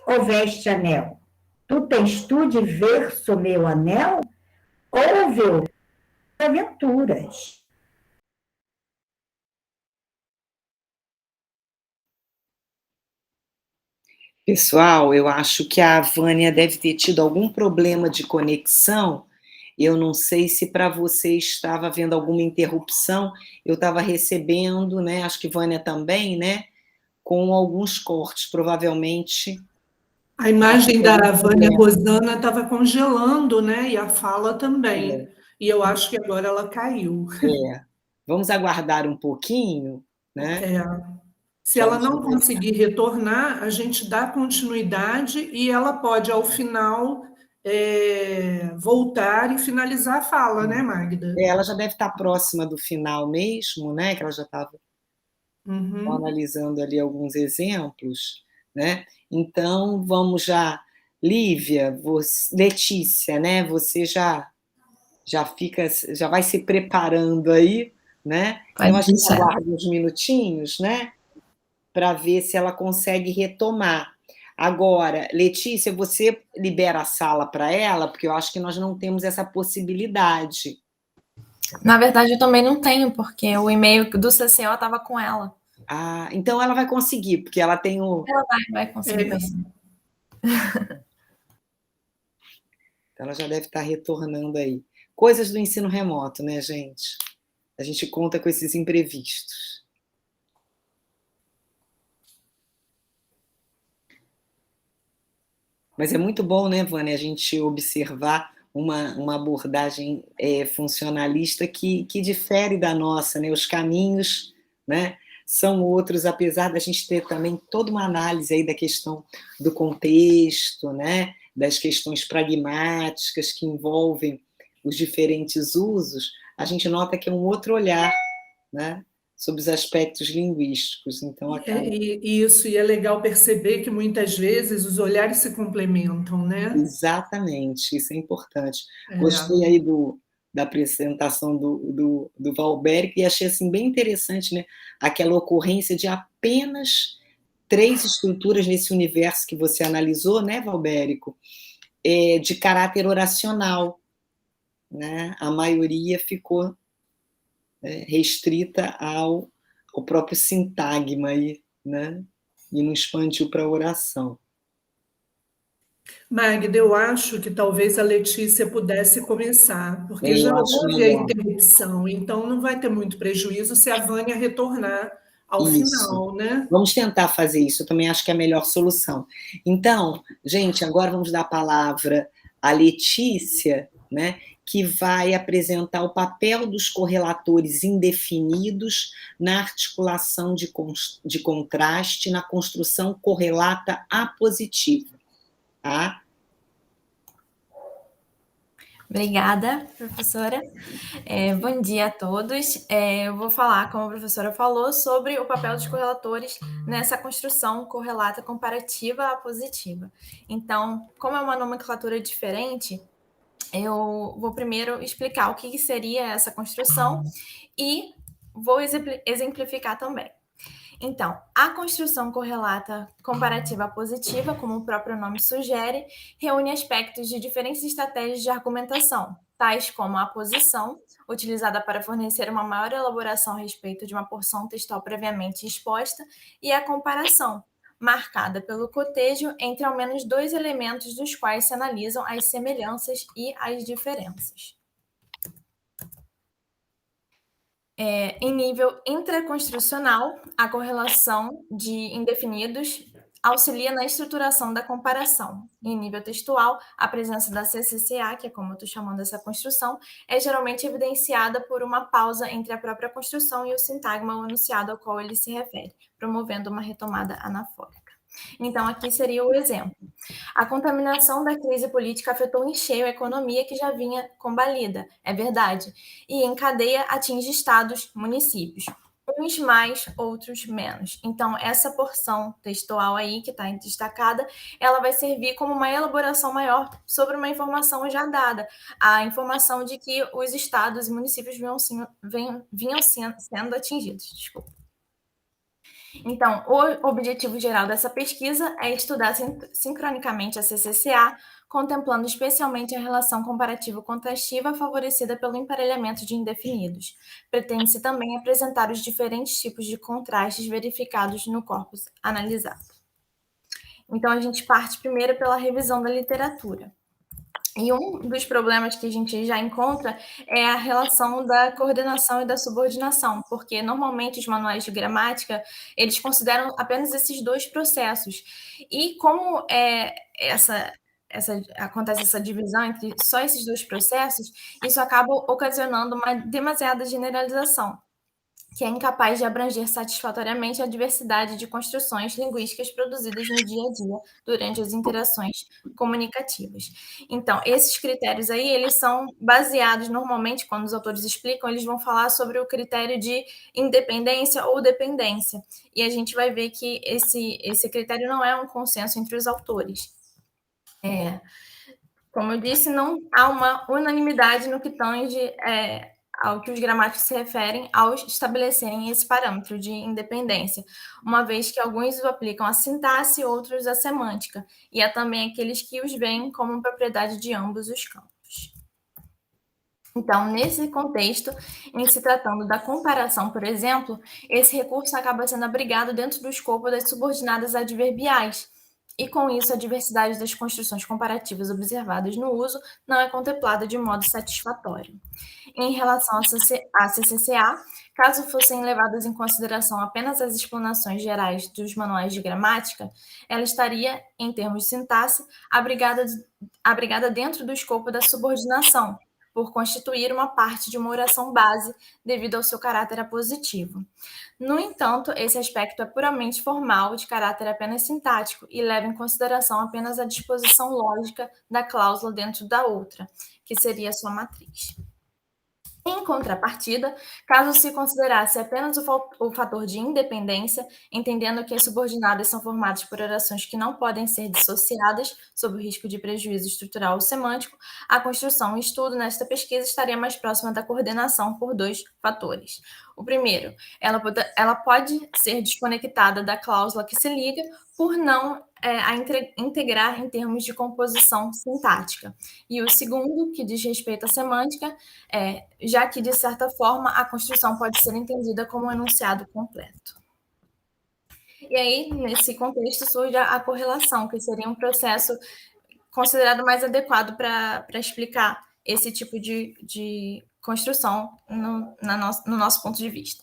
houveste anel. Tu tens tu de verso meu anel? Ouve aventuras. Pessoal, eu acho que a Vânia deve ter tido algum problema de conexão. Eu não sei se para você estava havendo alguma interrupção. Eu estava recebendo, né? Acho que Vânia também, né? Com alguns cortes, provavelmente. A imagem da Vânia Rosana estava congelando, né? E a fala também. E eu acho que agora ela caiu. Vamos aguardar um pouquinho, né? Se ela não conseguir retornar, a gente dá continuidade e ela pode, ao final, voltar e finalizar a fala, né, Magda? Ela já deve estar próxima do final mesmo, né? Que ela já estava analisando ali alguns exemplos, né? Então, vamos já. Lívia, Letícia, né? Você já vai se preparando aí, né? Então, a gente aguarda uns minutinhos, né? Para ver se ela consegue retomar. Agora, Letícia, você libera a sala para ela, porque eu acho que nós não temos essa possibilidade. Na verdade, eu também não tenho, porque o e-mail do CCO estava com ela. Ah, então ela vai conseguir, porque ela tem o... Ela vai conseguir. Ela já deve estar retornando aí. Coisas do ensino remoto, né, gente? A gente conta com esses imprevistos. Mas é muito bom, né, Vânia, a gente observar uma abordagem funcionalista que difere da nossa, né? Os caminhos, né, são outros, apesar da gente ter também toda uma análise aí da questão do contexto, né, das questões pragmáticas que envolvem os diferentes usos, a gente nota que é um outro olhar, né, sobre os aspectos linguísticos. Então, Isso, e é legal perceber que muitas vezes os olhares se complementam, né? Exatamente, isso é importante. Gostei aí da apresentação do Valberico e achei assim, bem interessante, né? Aquela ocorrência de apenas 3 estruturas nesse universo que você analisou, né, Valberico? De caráter oracional, né? A maioria ficou restrita ao próprio sintagma aí, né? E não expandiu para a oração. Magda, eu acho que talvez a Letícia pudesse começar, porque já houve a interrupção, então não vai ter muito prejuízo se a Vânia retornar ao final, né? Vamos tentar fazer isso, eu também acho que é a melhor solução. Então, gente, agora vamos dar a palavra à Letícia, né, que vai apresentar o papel dos correlatores indefinidos na articulação de contraste, na construção correlata apositiva. Tá? Obrigada, professora. Bom dia a todos. Eu vou falar, como a professora falou, sobre o papel dos correlatores nessa construção correlata comparativa positiva. Então, como é uma nomenclatura diferente, eu vou primeiro explicar o que seria essa construção e vou exemplificar também. Então, a construção correlata comparativa positiva, como o próprio nome sugere, reúne aspectos de diferentes estratégias de argumentação, tais como a posição, utilizada para fornecer uma maior elaboração a respeito de uma porção textual previamente exposta, e a comparação, marcada pelo cotejo entre ao menos dois elementos dos quais se analisam as semelhanças e as diferenças. Em nível intraconstrucional, a correlação de indefinidos auxilia na estruturação da comparação. Em nível textual, a presença da CCCA, que é como eu estou chamando essa construção, é geralmente evidenciada por uma pausa entre a própria construção e o sintagma ou enunciado ao qual ele se refere, promovendo uma retomada anafórica. Então, aqui seria o exemplo. A contaminação da crise política afetou em cheio a economia que já vinha combalida, é verdade, e em cadeia atinge estados, municípios, uns mais, outros menos. Então, essa porção textual aí que está destacada, ela vai servir como uma elaboração maior sobre uma informação já dada, a informação de que os estados e municípios vinham sendo atingidos. Desculpa. Então, o objetivo geral dessa pesquisa é estudar sincronicamente a CCCA, contemplando especialmente a relação comparativo-contrastiva favorecida pelo emparelhamento de indefinidos. Pretende-se também apresentar os diferentes tipos de contrastes verificados no corpus analisado. Então, a gente parte primeiro pela revisão da literatura. E um dos problemas que a gente já encontra é a relação da coordenação e da subordinação, porque normalmente os manuais de gramática, eles consideram apenas esses dois processos. E como acontece essa divisão entre só esses dois processos, isso acaba ocasionando uma demasiada generalização, que é incapaz de abranger satisfatoriamente a diversidade de construções linguísticas produzidas no dia a dia durante as interações comunicativas. Então, esses critérios aí, eles são baseados, normalmente, quando os autores explicam, eles vão falar sobre o critério de independência ou dependência, e a gente vai ver que esse critério não é um consenso entre os autores. Como eu disse, não há uma unanimidade no que tange ao que os gramáticos se referem ao estabelecerem esse parâmetro de independência, uma vez que alguns o aplicam à sintaxe e outros à semântica, e há também aqueles que os veem como propriedade de ambos os campos. Então, nesse contexto, em se tratando da comparação, por exemplo, esse recurso acaba sendo abrigado dentro do escopo das subordinadas adverbiais, e com isso a diversidade das construções comparativas observadas no uso não é contemplada de modo satisfatório. Em relação à CCCA, caso fossem levadas em consideração apenas as explanações gerais dos manuais de gramática, ela estaria, em termos de sintaxe, abrigada dentro do escopo da subordinação, por constituir uma parte de uma oração base devido ao seu caráter apositivo. No entanto, esse aspecto é puramente formal, de caráter apenas sintático, e leva em consideração apenas a disposição lógica da cláusula dentro da outra, que seria a sua matriz. Em contrapartida, caso se considerasse apenas o fator de independência, entendendo que as subordinadas são formadas por orações que não podem ser dissociadas, sob o risco de prejuízo estrutural ou semântico, a construção e estudo nesta pesquisa estaria mais próxima da coordenação por dois fatores. O primeiro, ela pode ser desconectada da cláusula que se liga por não a integrar em termos de composição sintática. E o segundo, que diz respeito à semântica, já que, de certa forma, a construção pode ser entendida como um enunciado completo. E aí, nesse contexto, surge a correlação, que seria um processo considerado mais adequado para explicar esse tipo de construção no nosso ponto de vista.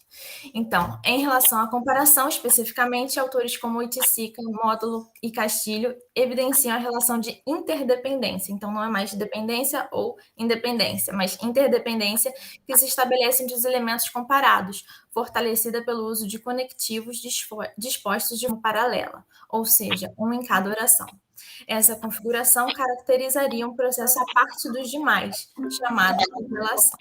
Então, em relação à comparação, especificamente, autores como Oiticica, Módulo e Castilho evidenciam a relação de interdependência. Então, não é mais de dependência ou independência, mas interdependência que se estabelece entre os elementos comparados, fortalecida pelo uso de conectivos dispostos de forma paralela, ou seja, um em cada oração. Essa configuração caracterizaria um processo à parte dos demais, chamado correlação.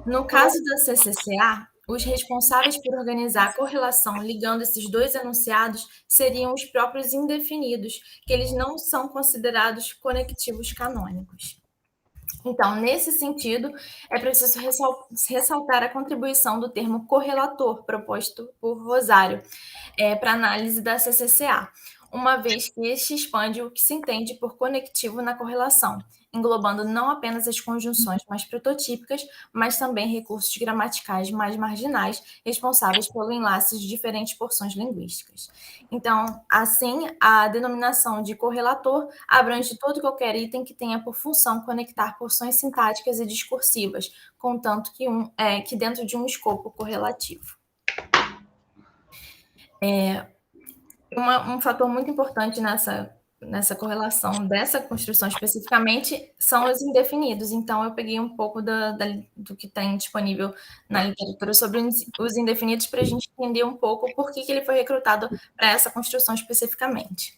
No caso da CCCA, os responsáveis por organizar a correlação ligando esses dois enunciados seriam os próprios indefinidos, que eles não são considerados conectivos canônicos. Então, nesse sentido, é preciso ressaltar a contribuição do termo correlator proposto por Rosário para análise da CCCA, uma vez que este expande o que se entende por conectivo na correlação, englobando não apenas as conjunções mais prototípicas, mas também recursos gramaticais mais marginais, responsáveis pelo enlace de diferentes porções linguísticas. Então, assim, a denominação de correlator abrange todo e qualquer item que tenha por função conectar porções sintáticas e discursivas, contanto que dentro de um escopo correlativo. Um fator muito importante nessa correlação dessa construção especificamente são os indefinidos. Então, eu peguei um pouco do que tem disponível na literatura sobre os indefinidos para a gente entender um pouco por que ele foi recrutado para essa construção especificamente.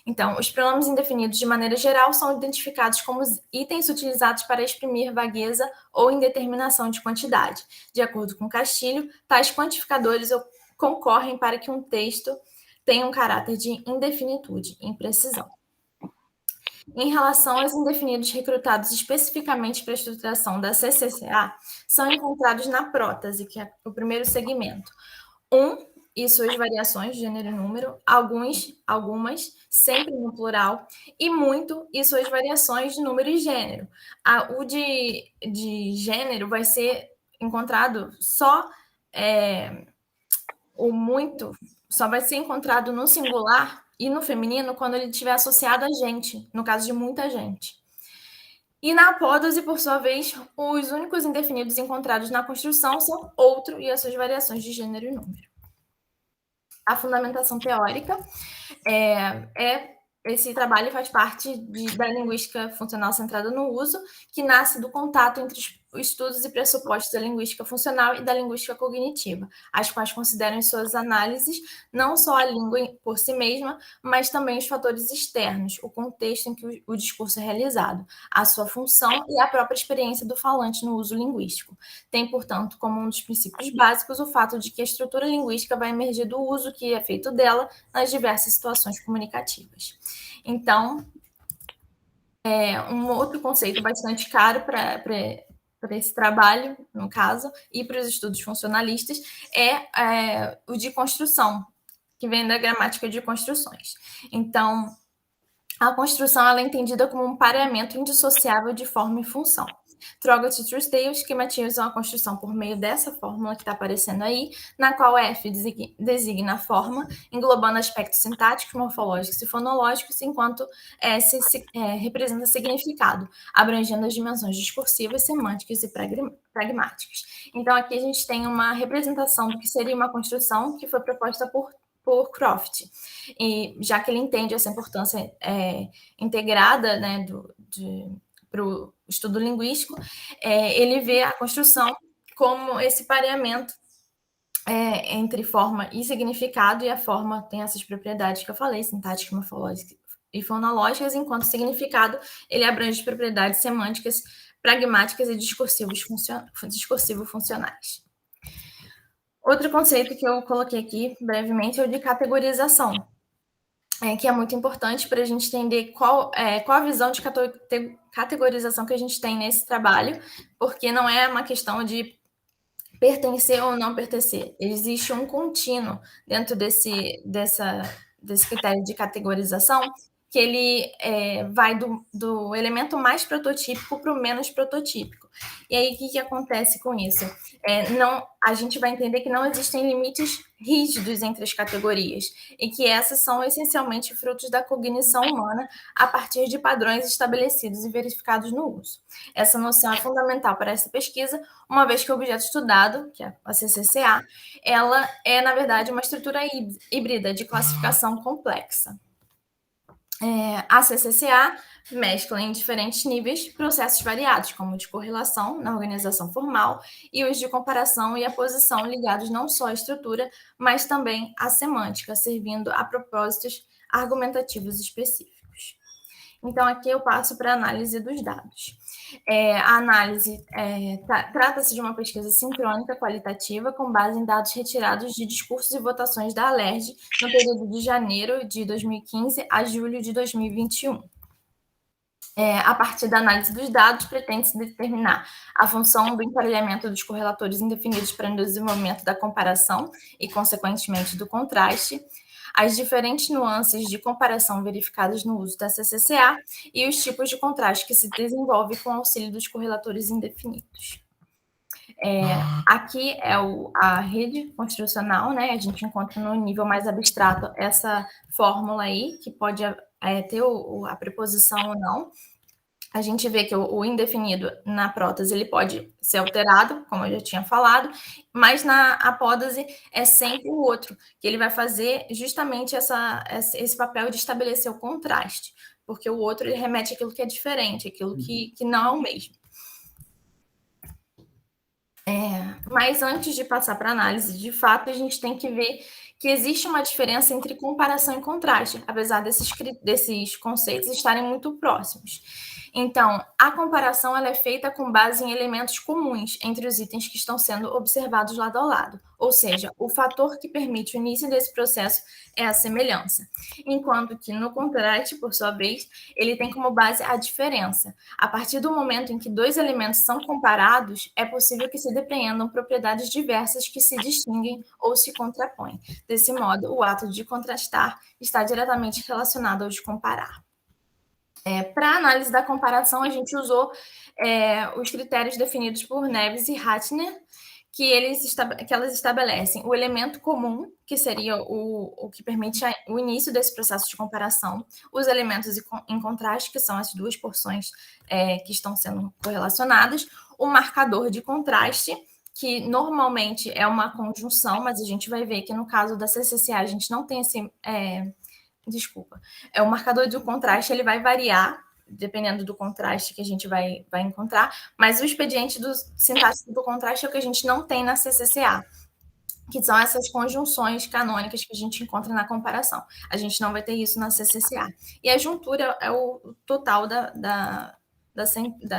Então, os pronomes indefinidos, de maneira geral, são identificados como itens utilizados para exprimir vagueza ou indeterminação de quantidade. De acordo com Castilho, tais quantificadores concorrem para que um texto tem um caráter de indefinitude, imprecisão. Em relação aos indefinidos recrutados especificamente para a estruturação da CCCA, são encontrados na prótase, que é o primeiro segmento. E suas variações, gênero e número, algumas, sempre no plural, e muito e suas variações de número e gênero. O de gênero vai ser encontrado só vai ser encontrado no singular e no feminino quando ele estiver associado a gente, no caso de muita gente. E na apódose, por sua vez, os únicos indefinidos encontrados na construção são outro e as suas variações de gênero e número. A fundamentação teórica esse trabalho faz parte da linguística funcional centrada no uso, que nasce do contato entre os estudos e pressupostos da linguística funcional e da linguística cognitiva, as quais consideram em suas análises não só a língua por si mesma, mas também os fatores externos, o contexto em que o discurso é realizado, a sua função e a própria experiência do falante no uso linguístico. Tem, portanto, como um dos princípios básicos o fato de que a estrutura linguística vai emergir do uso que é feito dela nas diversas situações comunicativas. Então, um outro conceito bastante caro para esse trabalho, no caso, e para os estudos funcionalistas, é o de construção, que vem da gramática de construções. Então, a construção ela é entendida como um pareamento indissociável de forma e função. Troglodyte e Truesdale esquematizam a construção por meio dessa fórmula que está aparecendo aí, na qual F designa a forma, englobando aspectos sintáticos, morfológicos e fonológicos, enquanto S representa significado, abrangendo as dimensões discursivas, semânticas e pragmáticas. Então, aqui a gente tem uma representação do que seria uma construção que foi proposta por Croft, e já que ele entende essa importância integrada, né, para o estudo linguístico, ele vê a construção como esse pareamento entre forma e significado, e a forma tem essas propriedades que eu falei, sintáticas, morfológicas e fonológicas, enquanto o significado ele abrange propriedades semânticas, pragmáticas e discursivo-funcionais. Outro conceito que eu coloquei aqui brevemente é o de categorização, que é muito importante para a gente entender qual a visão de categorização que a gente tem nesse trabalho, porque não é uma questão de pertencer ou não pertencer. Existe um contínuo dentro desse critério de categorização, que ele vai do elemento mais prototípico para o menos prototípico. E aí, o que acontece com isso? A gente vai entender que não existem limites rígidos entre as categorias, e que essas são essencialmente frutos da cognição humana a partir de padrões estabelecidos e verificados no uso. Essa noção é fundamental para essa pesquisa, uma vez que o objeto estudado, que é a CCCA, ela é, na verdade, uma estrutura híbrida de classificação complexa. A CCCA mescla em diferentes níveis processos variados, como o de correlação na organização formal e os de comparação e aposição ligados não só à estrutura, mas também à semântica, servindo a propósitos argumentativos específicos. Então, aqui eu passo para a análise dos dados. A análise trata-se de uma pesquisa sincrônica qualitativa com base em dados retirados de discursos e votações da Alerj no período de janeiro de 2015 a julho de 2021. A partir da análise dos dados, pretende-se determinar a função do emparelhamento dos correlatores indefinidos para o desenvolvimento da comparação e, consequentemente, do contraste, as diferentes nuances de comparação verificadas no uso da CCCA e os tipos de contraste que se desenvolve com o auxílio dos correlatores indefinidos. Aqui é a rede construcional, né? A gente encontra no nível mais abstrato essa fórmula aí, que pode ter a preposição ou não. A gente vê que o indefinido na prótese ele pode ser alterado, como eu já tinha falado, mas na apótese é sempre o outro, que ele vai fazer justamente esse papel de estabelecer o contraste, porque o outro ele remete àquilo que é diferente, aquilo que não é o mesmo. Mas antes de passar para a análise, de fato, a gente tem que ver que existe uma diferença entre comparação e contraste, apesar desses conceitos estarem muito próximos. Então, a comparação ela é feita com base em elementos comuns entre os itens que estão sendo observados lado a lado, ou seja, o fator que permite o início desse processo é a semelhança, enquanto que no contraste, por sua vez, ele tem como base a diferença. A partir do momento em que dois elementos são comparados, é possível que se depreendam propriedades diversas que se distinguem ou se contrapõem. Desse modo, o ato de contrastar está diretamente relacionado ao de comparar. Para a análise da comparação, a gente usou os critérios definidos por Neves e Ratner, que elas estabelecem o elemento comum, que seria o que permite o início desse processo de comparação, os elementos em contraste, que são as duas porções que estão sendo correlacionadas, o marcador de contraste, que normalmente é uma conjunção, mas a gente vai ver que no caso da CCCA a gente não tem esse... o marcador do contraste ele vai variar, dependendo do contraste que a gente vai encontrar, mas o expediente do sintático do contraste é o que a gente não tem na CCCA, que são essas conjunções canônicas que a gente encontra na comparação. A gente não vai ter isso na CCCA. E a juntura é o total da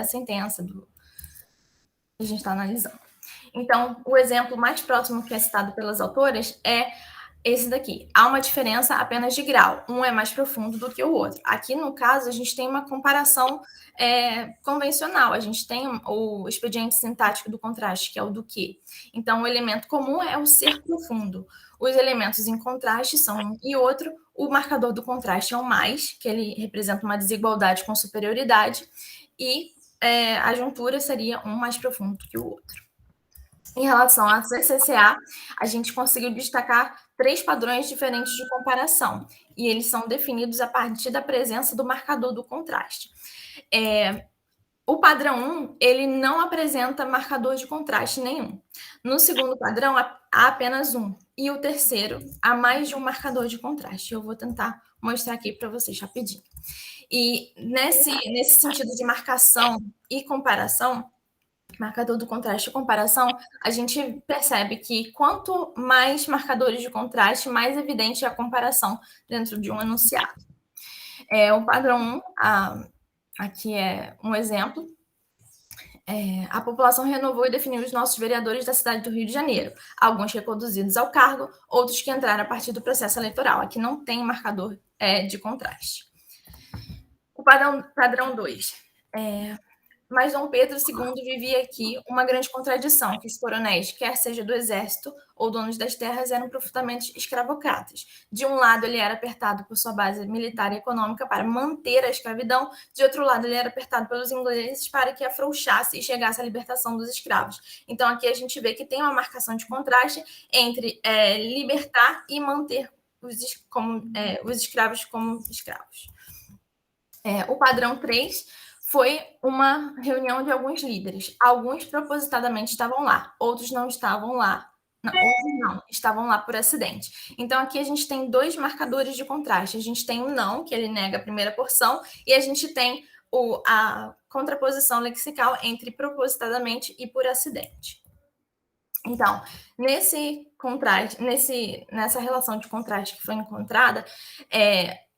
sentença que a gente está analisando. Então, o exemplo mais próximo que é citado pelas autoras é esse daqui. Há uma diferença apenas de grau. Um é mais profundo do que o outro. Aqui, no caso, a gente tem uma comparação convencional. A gente tem o expediente sintático do contraste, que é o do que. Então, o elemento comum é o ser profundo. Os elementos em contraste são um e outro. O marcador do contraste é o mais, que ele representa uma desigualdade com superioridade. E a juntura seria um mais profundo do que o outro. Em relação à CCCA, a gente conseguiu destacar 3 padrões diferentes de comparação, e eles são definidos a partir da presença do marcador do contraste. O padrão 1, ele não apresenta marcador de contraste nenhum. No segundo padrão, há apenas um, e o terceiro, há mais de um marcador de contraste. Eu vou tentar mostrar aqui para vocês rapidinho. E nesse sentido de marcação e comparação, marcador do contraste e comparação, a gente percebe que quanto mais marcadores de contraste, mais evidente é a comparação dentro de um enunciado. O padrão 1, aqui é um exemplo. A população renovou e definiu os nossos vereadores da cidade do Rio de Janeiro, alguns reconduzidos ao cargo, outros que entraram a partir do processo eleitoral. Aqui não tem marcador de contraste. O padrão 2. Mas Dom Pedro II vivia aqui uma grande contradição, que os coronéis, quer seja do exército ou donos das terras, eram profundamente escravocratas. De um lado, ele era apertado por sua base militar e econômica para manter a escravidão, de outro lado, ele era apertado pelos ingleses para que afrouxasse e chegasse à libertação dos escravos. Então, aqui a gente vê que tem uma marcação de contraste entre libertar e manter os escravos como escravos. O padrão 3... foi uma reunião de alguns líderes. Alguns propositadamente estavam lá, outros não estavam lá. Estavam lá por acidente. Então, aqui a gente tem 2 marcadores de contraste. A gente tem o não, que ele nega a primeira porção, e a gente tem a contraposição lexical entre propositadamente e por acidente. Então, nesse contraste, nessa relação de contraste que foi encontrada,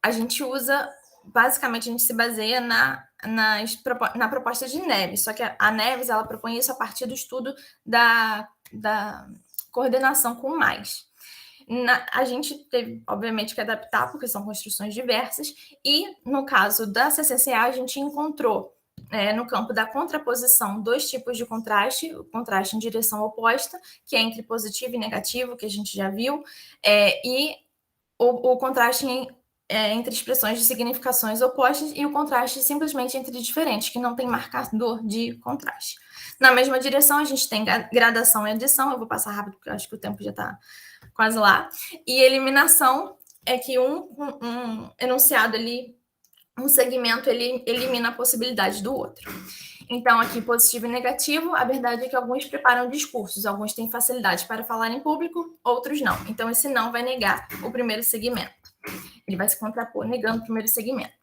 a gente usa, basicamente, a gente se baseia na proposta de Neves, só que a Neves, ela propõe isso a partir do estudo da coordenação com mais. A gente teve, obviamente, que adaptar, porque são construções diversas, e no caso da CCCA, a gente encontrou, no campo da contraposição, 2 tipos de contraste: o contraste em direção oposta, que é entre positivo e negativo, que a gente já viu, e o contraste entre expressões de significações opostas, e o contraste simplesmente entre diferentes, que não tem marcador de contraste. Na mesma direção, a gente tem gradação e adição. Eu vou passar rápido, porque eu acho que o tempo já está quase lá. E eliminação é que um enunciado, um segmento, ele elimina a possibilidade do outro. Então, aqui, positivo e negativo, a verdade é que alguns preparam discursos, alguns têm facilidade para falar em público, outros não. Então, esse não vai negar o primeiro segmento. Ele vai se contrapor negando o primeiro segmento.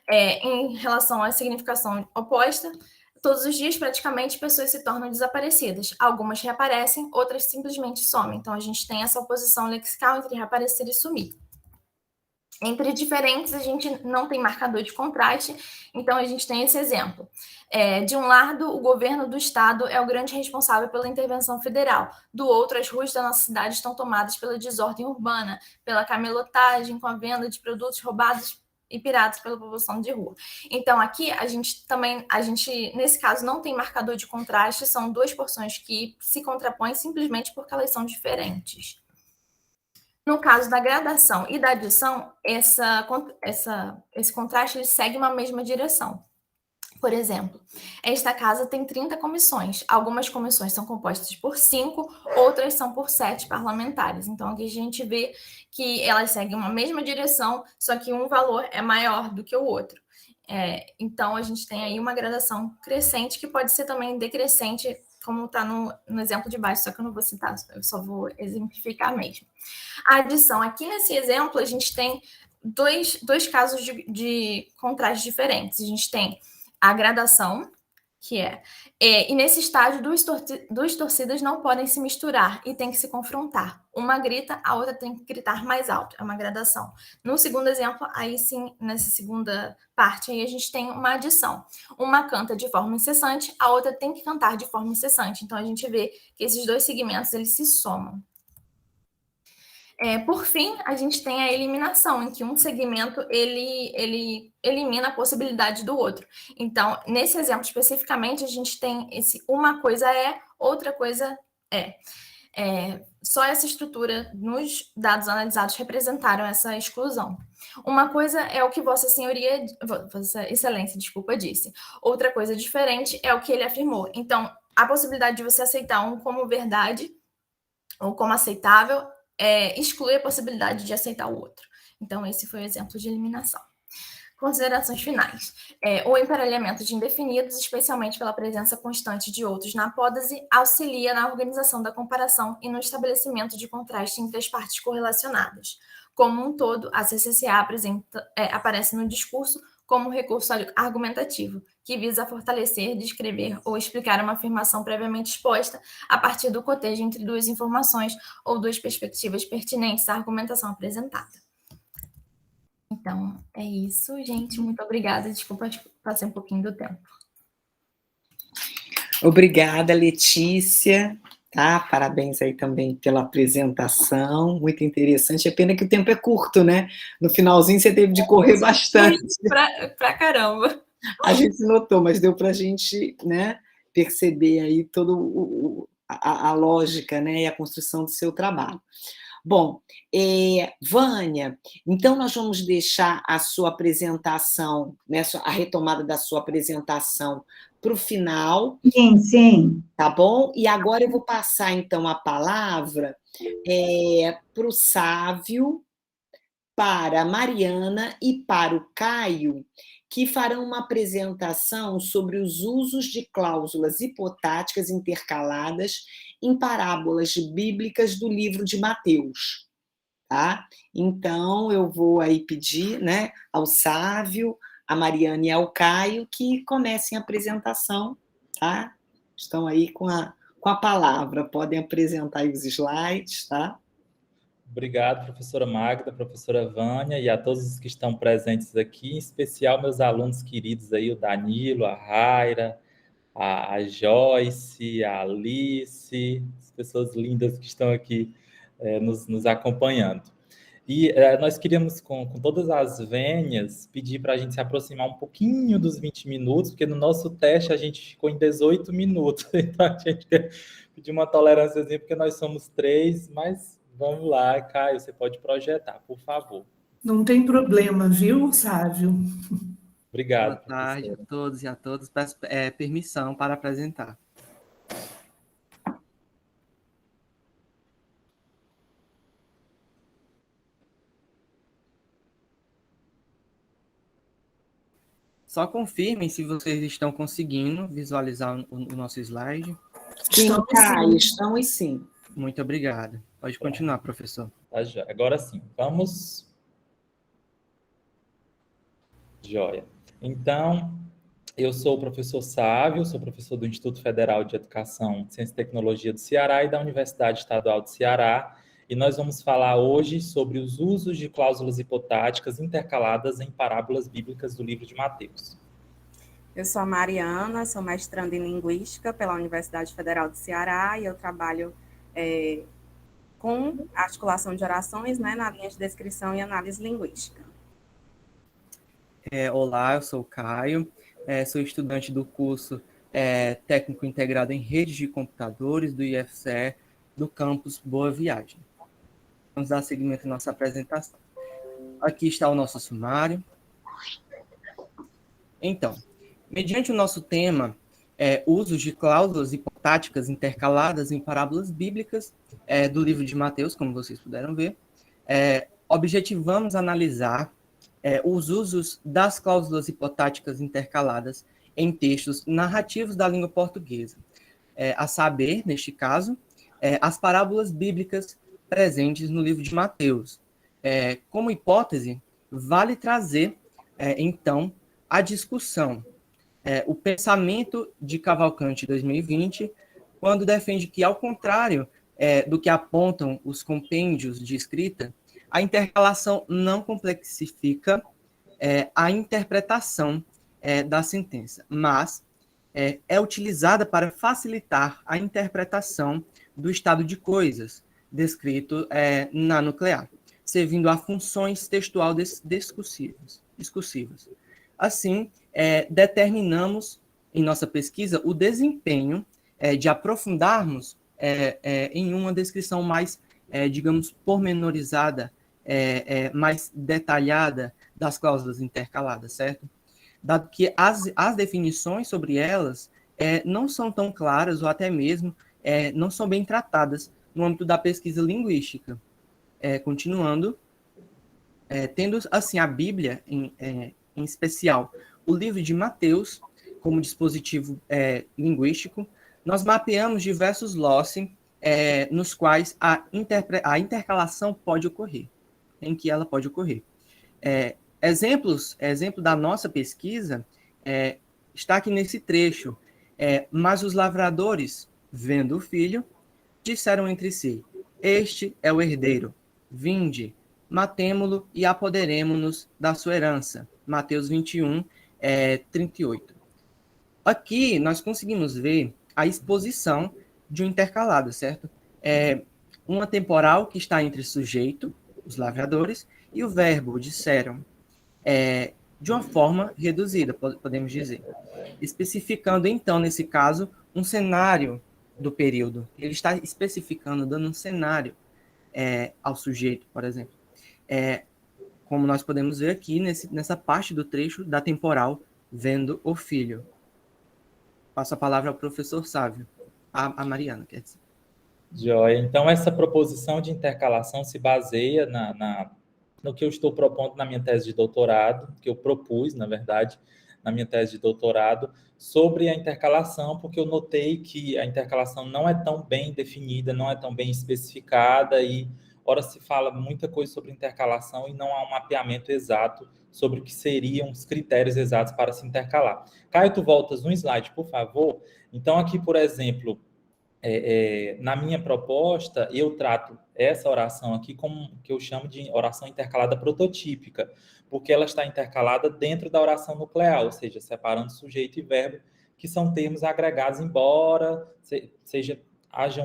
Em relação à significação oposta, todos os dias, praticamente, pessoas se tornam desaparecidas. Algumas reaparecem, outras simplesmente somem. Então, a gente tem essa oposição lexical entre reaparecer e sumir. Entre diferentes, a gente não tem marcador de contraste, então a gente tem esse exemplo. De um lado, o governo do estado é o grande responsável pela intervenção federal. Do outro, as ruas da nossa cidade estão tomadas pela desordem urbana, pela camelotagem, com a venda de produtos roubados e piratas pela população de rua. Então, aqui, a gente, nesse caso, não tem marcador de contraste, são 2 porções que se contrapõem simplesmente porque elas são diferentes. No caso da gradação e da adição, esse contraste ele segue uma mesma direção. Por exemplo, esta casa tem 30 comissões. Algumas comissões são compostas por 5, outras são por 7 parlamentares. Então, aqui a gente vê que elas seguem uma mesma direção, só que um valor é maior do que o outro. Então, a gente tem aí uma gradação crescente, que pode ser também decrescente, como está no exemplo de baixo, só que eu não vou citar, eu só vou exemplificar mesmo. A adição, aqui nesse exemplo, a gente tem dois casos de contraste diferentes. A gente tem a gradação, e nesse estágio, duas torcidas não podem se misturar e tem que se confrontar. Uma grita, a outra tem que gritar mais alto, é uma gradação. No segundo exemplo, aí sim, nessa segunda parte, aí a gente tem uma adição. Uma canta de forma incessante, a outra tem que cantar de forma incessante. Então, a gente vê que esses 2 segmentos, eles se somam. Por fim, a gente tem a eliminação, em que um segmento ele elimina a possibilidade do outro. Então, nesse exemplo especificamente, a gente tem uma coisa outra coisa é. Só essa estrutura nos dados analisados representaram essa exclusão. Uma coisa é o que Vossa Excelência, disse. Outra coisa diferente é o que ele afirmou. Então, a possibilidade de você aceitar um como verdade ou como aceitável exclui a possibilidade de aceitar o outro. Então, esse foi o exemplo de eliminação. Considerações finais. O emparelhamento de indefinidos, especialmente pela presença constante de outros na apódese, auxilia na organização da comparação e no estabelecimento de contraste entre as partes correlacionadas. Como um todo, a CCCA aparece no discurso como um recurso argumentativo, que visa fortalecer, descrever ou explicar uma afirmação previamente exposta a partir do cotejo entre 2 informações ou 2 perspectivas pertinentes à argumentação apresentada. Então, é isso, gente. Muito obrigada. Desculpa, passei um pouquinho do tempo. Obrigada, Letícia. Tá? Parabéns aí também pela apresentação, muito interessante. É pena que o tempo é curto, né? No finalzinho você teve de correr bastante. Pra caramba. A gente notou, mas deu para a gente, né, perceber aí toda a lógica, né, e a construção do seu trabalho. Bom, Vânia, então nós vamos deixar a sua apresentação, né, a retomada da sua apresentação para o final. Sim. Tá bom? E agora eu vou passar, então, a palavra para o Sávio, para a Mariana e para o Caio, que farão uma apresentação sobre os usos de cláusulas hipotáticas intercaladas em parábolas bíblicas do livro de Mateus. Tá? Então, eu vou aí pedir, né, ao Sávio, a Mariana e ao Caio que comecem a apresentação, tá? Estão aí com com a palavra. Podem apresentar aí os slides, tá? Obrigado, professora Magda, professora Vânia, e a todos os que estão presentes aqui, em especial meus alunos queridos aí, o Danilo, a Raira, a Joyce, a Alice, as pessoas lindas que estão aqui nos acompanhando. E nós queríamos, com todas as vênias, pedir para a gente se aproximar um pouquinho dos 20 minutos, porque no nosso teste a gente ficou em 18 minutos, então a gente pediu uma tolerânciazinha, porque nós somos 3, mas vamos lá, Caio, você pode projetar, por favor. Não tem problema, viu, Sávio? Obrigado. Boa tarde a todos e a todas. Peço permissão para apresentar. Só confirmem se vocês estão conseguindo visualizar o nosso slide. Sim, Caio, estamos sim. Muito obrigado. Pode continuar, professor. Tá, joia. Agora sim, vamos. Joia. Então, eu sou o professor Sávio, sou professor do Instituto Federal de Educação, Ciência e Tecnologia do Ceará e da Universidade Estadual do Ceará, e nós vamos falar hoje sobre os usos de cláusulas hipotáticas intercaladas em parábolas bíblicas do livro de Mateus. Eu sou a Mariana, sou mestranda em Linguística pela Universidade Federal do Ceará e eu trabalho com articulação de orações, né, na linha de descrição e análise linguística. Olá, eu sou o Caio, sou estudante do curso Técnico Integrado em Redes de Computadores do IFCE do campus Boa Viagem. Vamos dar seguimento à nossa apresentação. Aqui está o nosso sumário. Então, mediante o nosso tema, usos de cláusulas hipotáticas intercaladas em parábolas bíblicas do livro de Mateus, como vocês puderam ver, objetivamos analisar os usos das cláusulas hipotáticas intercaladas em textos narrativos da língua portuguesa, a saber, neste caso, as parábolas bíblicas presentes no livro de Mateus. Como hipótese, vale trazer, então, a discussão, o pensamento de Cavalcante 2020, quando defende que, ao contrário do que apontam os compêndios de escrita, a intercalação não complexifica a interpretação da sentença, mas é utilizada para facilitar a interpretação do estado de coisas descrito na nuclear, servindo a funções textual discursivas. Assim, determinamos em nossa pesquisa o desempenho de aprofundarmos em uma descrição mais, digamos, pormenorizada, mais detalhada das cláusulas intercaladas, certo? Dado que as definições sobre elas não são tão claras ou até mesmo não são bem tratadas no âmbito da pesquisa linguística. Continuando, tendo assim a Bíblia, em especial o livro de Mateus, como dispositivo linguístico, nós mapeamos diversos loci nos quais a intercalação pode ocorrer, em que ela pode ocorrer. Exemplo da nossa pesquisa está aqui nesse trecho. Mas os lavradores, vendo o filho, disseram entre si: este é o herdeiro, vinde, matemo-lo e apoderemo-nos da sua herança. Mateus 21, 38. Aqui nós conseguimos ver a exposição de um intercalado, certo? Uma temporal que está entre sujeito, os lavradores, e o verbo, disseram, de uma forma reduzida, podemos dizer. Especificando, então, nesse caso, um cenário do período. Ele está especificando, dando um cenário ao sujeito, por exemplo. Como nós podemos ver aqui, nessa parte do trecho da temporal, vendo o filho. Passo a palavra ao professor Sávio. A Mariana, quer dizer. Joia. Então, essa proposição de intercalação se baseia no que eu estou propondo na minha tese de doutorado, que eu propus, na verdade, na minha tese de doutorado, sobre a intercalação, porque eu notei que a intercalação não é tão bem definida, não é tão bem especificada, e ora se fala muita coisa sobre intercalação e não há um mapeamento exato sobre o que seriam os critérios exatos para se intercalar. Caio, tu voltas um slide, por favor. Então, aqui, por exemplo, Na minha proposta, eu trato essa oração aqui como que eu chamo de oração intercalada prototípica, porque ela está intercalada dentro da oração nuclear, ou seja, separando sujeito e verbo, que são termos agregados, embora haja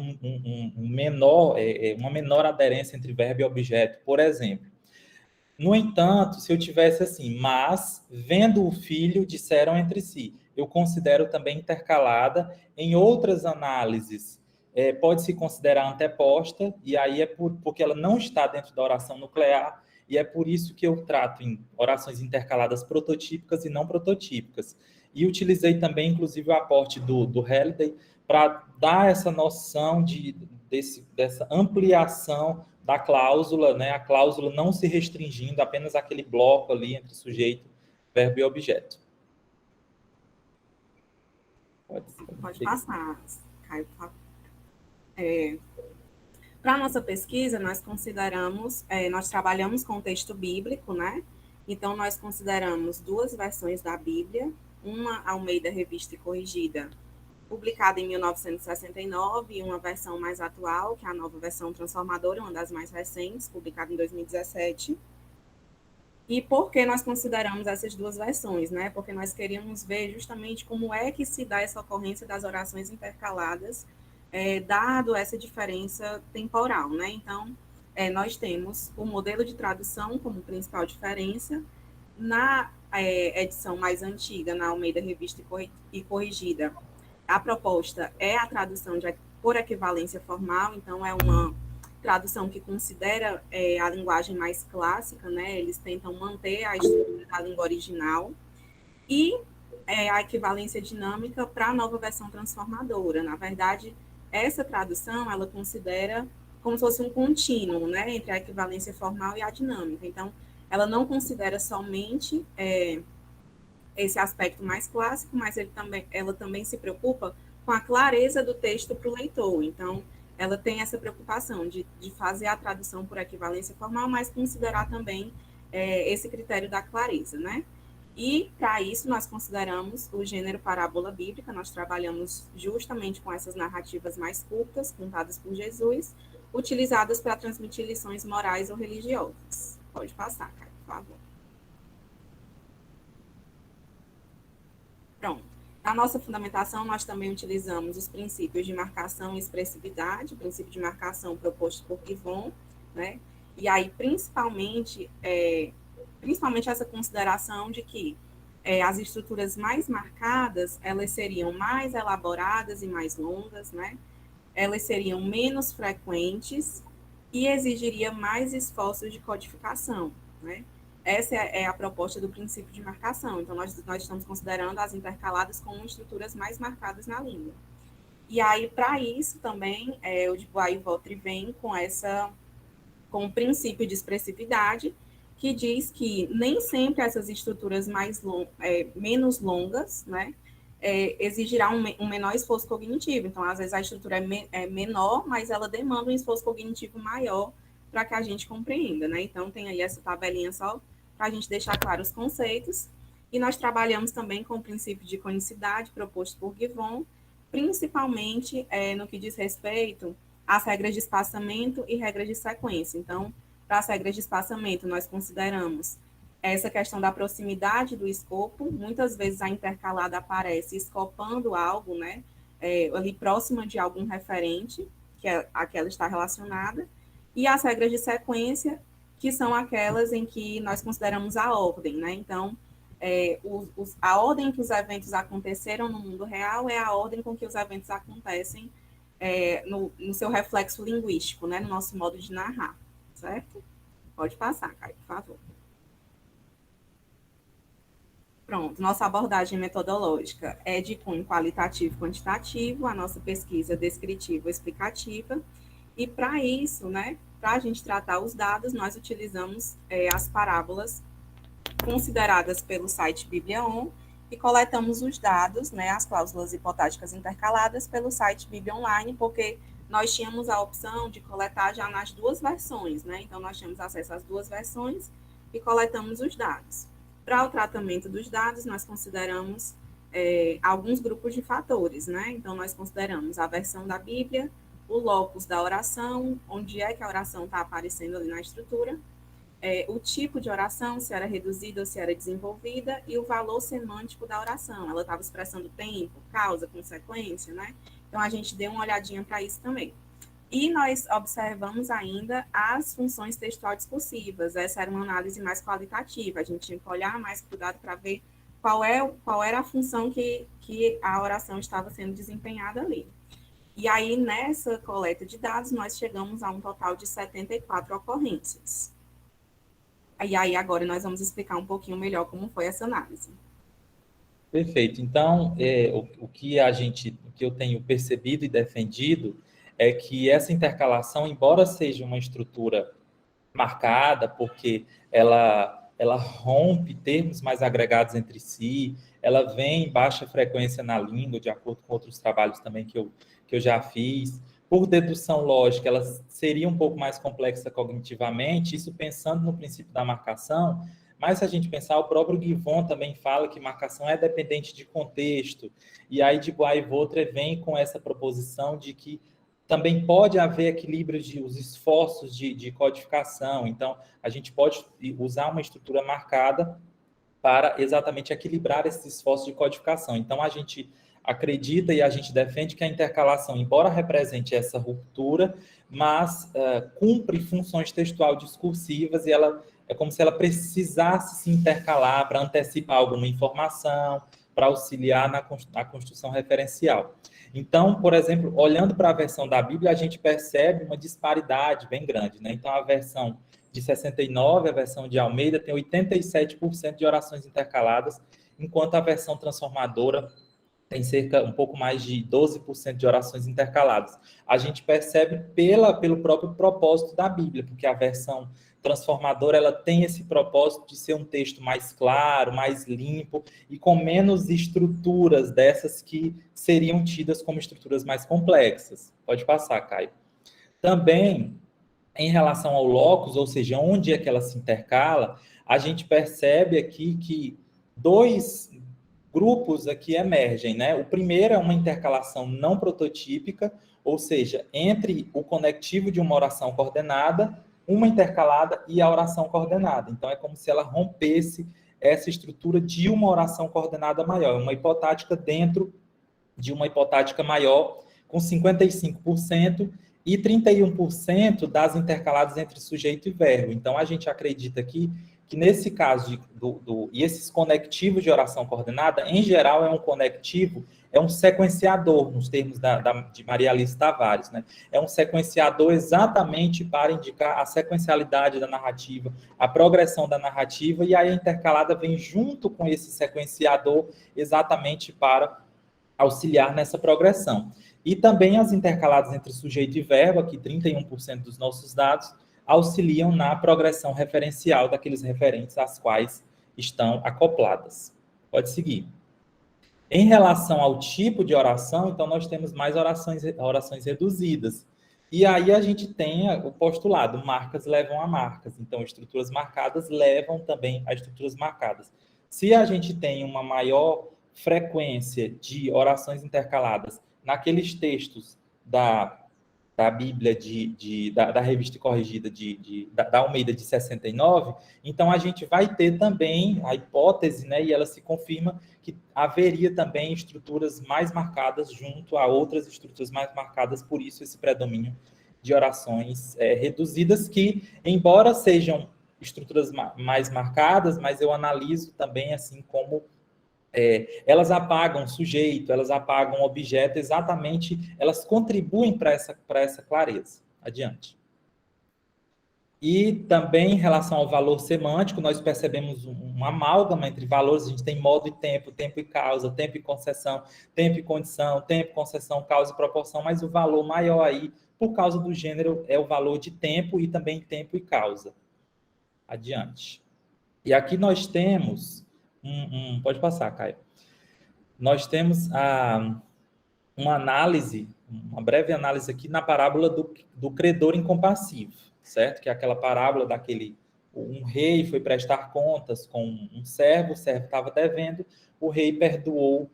uma menor aderência entre verbo e objeto, por exemplo. No entanto, se eu tivesse assim, mas, vendo o filho, disseram entre si, eu considero também intercalada. Em outras análises, pode-se considerar anteposta, e aí porque ela não está dentro da oração nuclear, e é por isso que eu trato em orações intercaladas prototípicas e não prototípicas. E utilizei também, inclusive, o aporte do Halliday para dar essa noção dessa ampliação da cláusula, né? A cláusula não se restringindo apenas àquele bloco ali entre sujeito, verbo e objeto. Pode passar, Caio, por favor. Para a nossa pesquisa, nós trabalhamos com o texto bíblico, né? Então, nós consideramos 2 versões da Bíblia, uma Almeida Revista e Corrigida, publicada em 1969, e uma versão mais atual, que é a Nova Versão Transformadora, uma das mais recentes, publicada em 2017. E por que nós consideramos essas 2 versões, né? Porque nós queríamos ver justamente como é que se dá essa ocorrência das orações intercaladas, dado essa diferença temporal, né? Então, nós temos o modelo de tradução como principal diferença. Na edição mais antiga, na Almeida Revista e Corrigida, a proposta é a tradução por equivalência formal, então é uma tradução que considera a linguagem mais clássica, né? Eles tentam manter a estrutura da língua original, e a equivalência dinâmica para a Nova Versão Transformadora. Na verdade, essa tradução, ela considera como se fosse um contínuo, né, entre a equivalência formal e a dinâmica. Então, ela não considera somente esse aspecto mais clássico, mas ela também se preocupa com a clareza do texto para o leitor. Então, ela tem essa preocupação de fazer a tradução por equivalência formal, mas considerar também esse critério da clareza, né? E, para isso, nós consideramos o gênero parábola bíblica. Nós trabalhamos justamente com essas narrativas mais curtas, contadas por Jesus, utilizadas para transmitir lições morais ou religiosas. Pode passar, Caio, por favor. Pronto. Na nossa fundamentação, nós também utilizamos os princípios de marcação e expressividade, o princípio de marcação proposto por Givon, né? E aí, principalmente essa consideração de que as estruturas mais marcadas, elas seriam mais elaboradas e mais longas, né? Elas seriam menos frequentes e exigiria mais esforços de codificação, né? Essa é a proposta do princípio de marcação. Então, nós estamos considerando as intercaladas como estruturas mais marcadas na língua. E aí, para isso também, o Dubois e o Vautry vem com o princípio de expressividade, que diz que nem sempre essas estruturas menos longas, né, exigirá um menor esforço cognitivo. Então, às vezes, a estrutura é menor, mas ela demanda um esforço cognitivo maior para que a gente compreenda, né? Então, tem aí essa tabelinha só para a gente deixar claros os conceitos. E nós trabalhamos também com o princípio de conicidade proposto por Givon, principalmente no que diz respeito às regras de espaçamento e regras de sequência. Então, para as regras de espaçamento, nós consideramos essa questão da proximidade do escopo. Muitas vezes a intercalada aparece escopando algo, né, ali próxima de algum referente, que é a que ela está relacionada. E as regras de sequência, que são aquelas em que nós consideramos a ordem, né? Então, a ordem que os eventos aconteceram no mundo real é a ordem com que os eventos acontecem no seu reflexo linguístico, né? No nosso modo de narrar, certo? Pode passar, Caio, por favor. Pronto, nossa abordagem metodológica é de cunho qualitativo e quantitativo, a nossa pesquisa descritiva e explicativa, e para isso, né, para a gente tratar os dados, nós utilizamos as parábolas consideradas pelo site BíbliaOn e coletamos os dados, né, as cláusulas hipotáticas intercaladas pelo site Bíblia Online, porque nós tínhamos a opção de coletar já nas 2 versões, né, então nós tínhamos acesso às 2 versões e coletamos os dados. Para o tratamento dos dados, nós consideramos alguns grupos de fatores, né? Então, nós consideramos a versão da Bíblia, o locus da oração, onde é que a oração está aparecendo ali na estrutura, o tipo de oração, se era reduzida ou se era desenvolvida, e o valor semântico da oração. Ela estava expressando tempo, causa, consequência, né? Então, a gente deu uma olhadinha para isso também. E nós observamos ainda as funções textual-discursivas. Essa era uma análise mais qualitativa. A gente tinha que olhar mais cuidado para ver qual era a função que a oração estava sendo desempenhada ali. E aí, nessa coleta de dados, nós chegamos a um total de 74 ocorrências. E aí, agora, nós vamos explicar um pouquinho melhor como foi essa análise. Perfeito. Então, o que eu tenho percebido e defendido é que essa intercalação, embora seja uma estrutura marcada, porque ela rompe termos mais agregados entre si, ela vem em baixa frequência na língua, de acordo com outros trabalhos também que eu já fiz. Por dedução lógica, ela seria um pouco mais complexa cognitivamente, isso pensando no princípio da marcação, mas se a gente pensar, o próprio Guivon também fala que marcação é dependente de contexto, e aí de Bois e Vautre vem com essa proposição de que também pode haver equilíbrio os esforços de codificação, então a gente pode usar uma estrutura marcada para exatamente equilibrar esses esforços de codificação. Então a gente acredita e a gente defende que a intercalação, embora represente essa ruptura, mas cumpre funções textual discursivas e ela é como se ela precisasse se intercalar para antecipar alguma informação, para auxiliar na construção referencial. Então, por exemplo, olhando para a versão da Bíblia, a gente percebe uma disparidade bem grande, né? Então, a versão de 69, a versão de Almeida, tem 87% de orações intercaladas, enquanto a versão transformadora tem um pouco mais de 12% de orações intercaladas. A gente percebe pelo próprio propósito da Bíblia, porque a versão transformadora ela tem esse propósito de ser um texto mais claro, mais limpo e com menos estruturas dessas que seriam tidas como estruturas mais complexas. Pode passar, Caio. Também, em relação ao locus, ou seja, onde é que ela se intercala, a gente percebe aqui que dois grupos aqui emergem, né? O primeiro é uma intercalação não prototípica, ou seja, entre o conectivo de uma oração coordenada, uma intercalada e a oração coordenada. Então, é como se ela rompesse essa estrutura de uma oração coordenada maior, uma hipotática dentro de uma hipotática maior, com 55% e 31% das intercaladas entre sujeito e verbo. Então, a gente acredita aqui que nesse caso e esses conectivos de oração coordenada, em geral, é um conectivo, é um sequenciador, nos termos de Maria Alice Tavares, né? É um sequenciador exatamente para indicar a sequencialidade da narrativa, a progressão da narrativa, e aí a intercalada vem junto com esse sequenciador exatamente para auxiliar nessa progressão. E também as intercaladas entre sujeito e verbo, aqui 31% dos nossos dados, auxiliam na progressão referencial daqueles referentes às quais estão acopladas. Pode seguir. Em relação ao tipo de oração, então nós temos mais orações reduzidas. E aí a gente tem o postulado, marcas levam a marcas. Então, estruturas marcadas levam também a estruturas marcadas. Se a gente tem uma maior frequência de orações intercaladas naqueles textos da Bíblia, da Revista Corrigida da Almeida de 69, então a gente vai ter também a hipótese, né, e ela se confirma que haveria também estruturas mais marcadas junto a outras estruturas mais marcadas, por isso esse predomínio de orações reduzidas, que, embora sejam estruturas mais marcadas, mas eu analiso também assim como elas apagam o sujeito, elas apagam o objeto, exatamente, elas contribuem para essa clareza. Adiante. E também, em relação ao valor semântico, nós percebemos uma amálgama entre valores, a gente tem modo e tempo e causa, tempo e concessão, tempo e condição, tempo, concessão, causa e proporção, mas o valor maior aí, por causa do gênero, é o valor de tempo e também tempo e causa. Adiante. E aqui nós temos... pode passar, Caio. Nós temos uma análise, uma breve análise aqui na parábola do credor incompassivo, certo? Que é aquela parábola um rei foi prestar contas com um servo, o servo estava devendo, o rei perdoou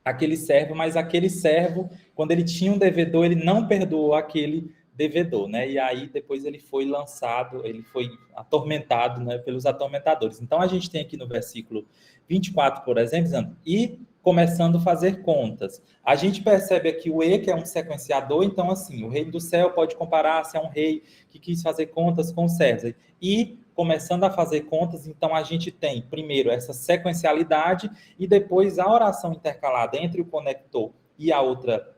aquele servo, mas aquele servo, quando ele tinha um devedor, ele não perdoou aquele devedor, né? E aí depois ele foi lançado, ele foi atormentado, né, pelos atormentadores. Então a gente tem aqui no versículo 24, por exemplo, dizendo, e começando a fazer contas. A gente percebe aqui o E, que é um sequenciador, então assim, o reino do céu pode comparar-se a um rei que quis fazer contas com César. E começando a fazer contas, então a gente tem primeiro essa sequencialidade e depois a oração intercalada entre o conector e a outra,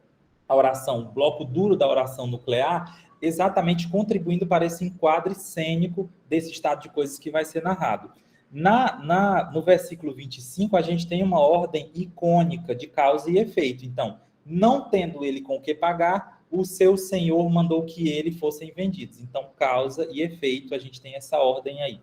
a oração, o bloco duro da oração nuclear, exatamente contribuindo para esse enquadre cênico desse estado de coisas que vai ser narrado. No versículo 25, a gente tem uma ordem icônica de causa e efeito. Então, não tendo ele com o que pagar, o seu senhor mandou que ele fossem vendidos. Então, causa e efeito, a gente tem essa ordem aí.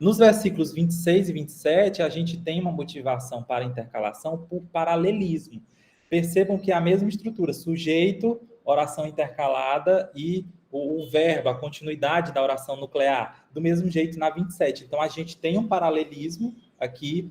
Nos versículos 26 e 27, a gente tem uma motivação para intercalação por paralelismo. Percebam que é a mesma estrutura, sujeito, oração intercalada e o verbo, a continuidade da oração nuclear, do mesmo jeito na 27. Então, a gente tem um paralelismo aqui,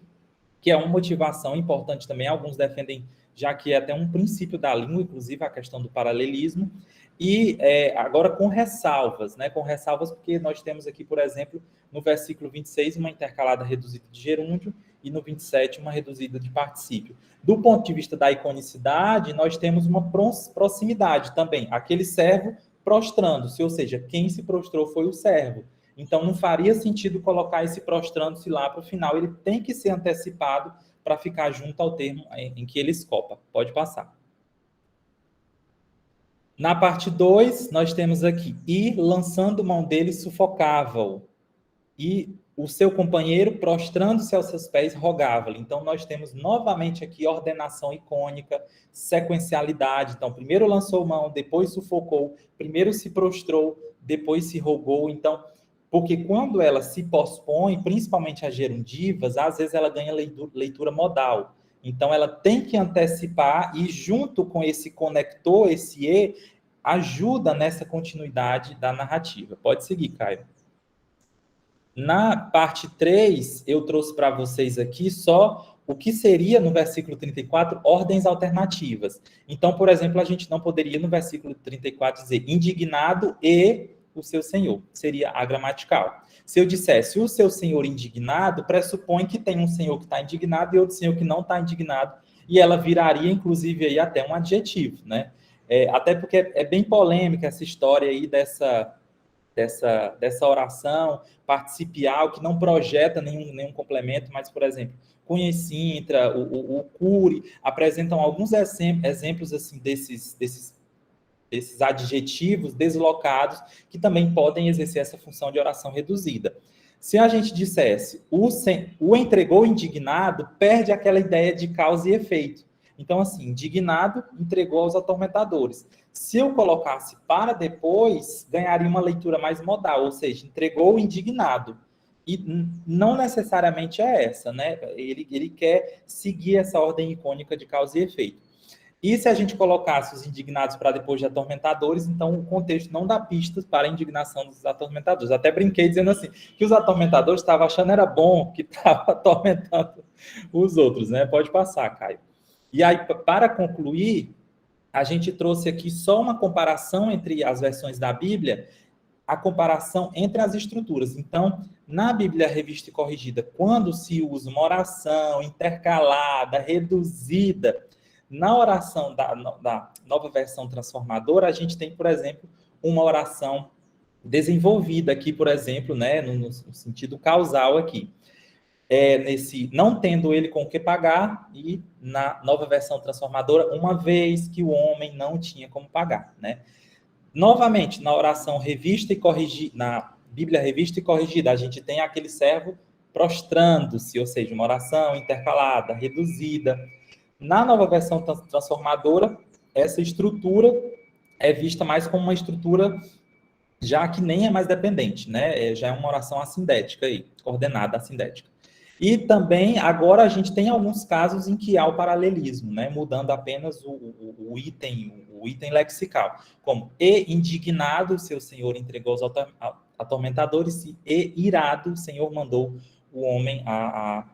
que é uma motivação importante também. Alguns defendem, já que é até um princípio da língua, inclusive a questão do paralelismo, e agora com ressalvas, né? Com ressalvas porque nós temos aqui, por exemplo, no versículo 26, uma intercalada reduzida de gerúndio, e no 27, uma reduzida de particípio. Do ponto de vista da iconicidade, nós temos uma proximidade também. Aquele servo prostrando-se, ou seja, quem se prostrou foi o servo. Então, não faria sentido colocar esse prostrando-se lá para o final, ele tem que ser antecipado para ficar junto ao termo em que ele escopa. Pode passar. Na parte 2, nós temos aqui, e lançando mão dele, sufocava-o. E o seu companheiro, prostrando-se aos seus pés, rogava-lhe. Então, nós temos novamente aqui ordenação icônica, sequencialidade. Então, primeiro lançou mão, depois sufocou, primeiro se prostrou, depois se rogou. Então, porque quando ela se pospõe, principalmente as gerundivas, às vezes ela ganha leitura modal. Então, ela tem que antecipar e, junto com esse conector, esse E, ajuda nessa continuidade da narrativa. Pode seguir, Caio. Na parte 3, eu trouxe para vocês aqui só o que seria, no versículo 34, ordens alternativas. Então, por exemplo, a gente não poderia, no versículo 34, dizer indignado e o seu senhor. Seria a gramatical. Se eu dissesse o seu senhor indignado, pressupõe que tem um senhor que está indignado e outro senhor que não está indignado, e ela viraria, inclusive, aí até um adjetivo, né? Até porque é bem polêmica essa história aí dessa oração participial, que não projeta nenhum complemento, mas, por exemplo, Cunha-Sintra, o Cury, apresentam alguns exemplos assim, desses adjetivos deslocados que também podem exercer essa função de oração reduzida. Se a gente dissesse o entregou indignado, perde aquela ideia de causa e efeito. Então, assim, indignado entregou aos atormentadores. Se eu colocasse para depois, ganharia uma leitura mais modal, ou seja, entregou indignado. E não necessariamente é essa, né? Ele quer seguir essa ordem icônica de causa e efeito. E se a gente colocasse os indignados para depois de atormentadores, então o contexto não dá pistas para a indignação dos atormentadores. Até brinquei dizendo assim, que os atormentadores estavam achando era bom que estava atormentando os outros, né? Pode passar, Caio. E aí, para concluir, a gente trouxe aqui só uma comparação entre as versões da Bíblia, a comparação entre as estruturas. Então, na Bíblia Revista e Corrigida, quando se usa uma oração intercalada, reduzida, na oração da nova versão transformadora, a gente tem, por exemplo, uma oração desenvolvida aqui, por exemplo, né, no sentido causal aqui. Não tendo ele com o que pagar, e na nova versão transformadora, uma vez que o homem não tinha como pagar, né? Novamente, na oração revista e corrigida, na Bíblia Revista e Corrigida, a gente tem aquele servo prostrando-se, ou seja, uma oração intercalada, reduzida. Na nova versão transformadora, essa estrutura é vista mais como uma estrutura já que nem é mais dependente, né? Já é uma oração assindética aí, coordenada assindética. E também, agora, a gente tem alguns casos em que há o paralelismo, né? Mudando apenas o item lexical, como e indignado, seu senhor entregou aos atormentadores, e irado, o senhor mandou o homem à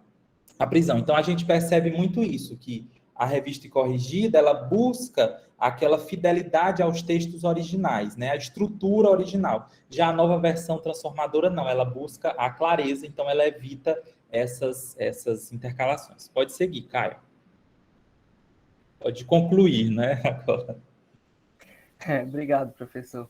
prisão. Então, a gente percebe muito isso, que a revista e corrigida, ela busca aquela fidelidade aos textos originais, né? A estrutura original. Já a nova versão transformadora, não, ela busca a clareza, então ela evita essas intercalações. Pode seguir, Caio. Pode concluir, né? Agora. Obrigado, professor.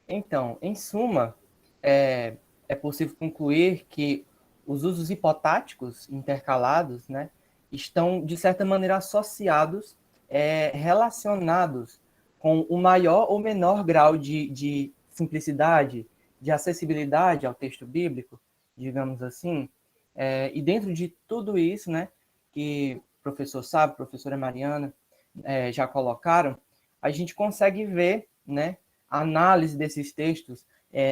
Então, em suma, é possível concluir que os usos hipotáticos intercalados, né, estão, de certa maneira, associados, relacionados com o maior ou menor grau de simplicidade, de acessibilidade ao texto bíblico, digamos assim. E dentro de tudo isso, né, que o professor Sábio, a professora Mariana já colocaram, a gente consegue ver, né, a análise desses textos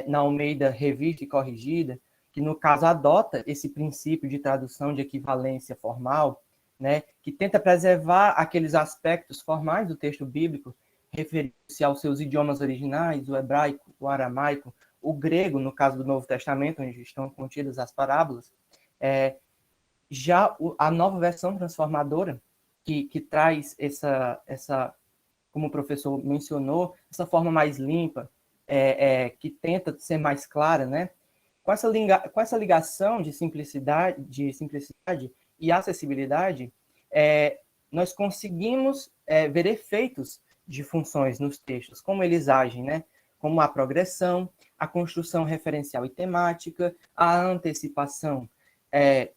na Almeida Revista e Corrigida, que, no caso, adota esse princípio de tradução de equivalência formal, né, que tenta preservar aqueles aspectos formais do texto bíblico, referindo-se aos seus idiomas originais, o hebraico, o aramaico, o grego, no caso do Novo Testamento, onde estão contidas as parábolas. Já a nova versão transformadora, que traz essa, como o professor mencionou, essa forma mais limpa, que tenta ser mais clara, né? Com essa ligação de simplicidade e acessibilidade, nós conseguimos ver efeitos de funções nos textos, como eles agem, né? Como a progressão, a construção referencial e temática, a antecipação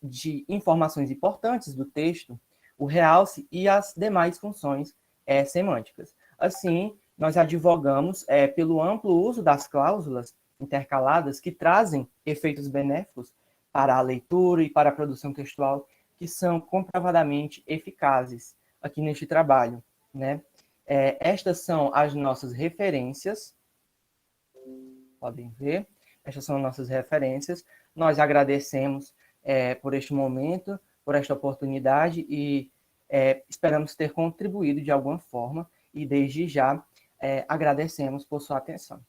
de informações importantes do texto, o realce e as demais funções semânticas. Assim, nós advogamos pelo amplo uso das cláusulas intercaladas que trazem efeitos benéficos para a leitura e para a produção textual, que são comprovadamente eficazes aqui neste trabalho, né? Estas são as nossas referências, podem ver, estas são nossas referências. Nós agradecemos por este momento, por esta oportunidade e esperamos ter contribuído de alguma forma e desde já agradecemos por sua atenção.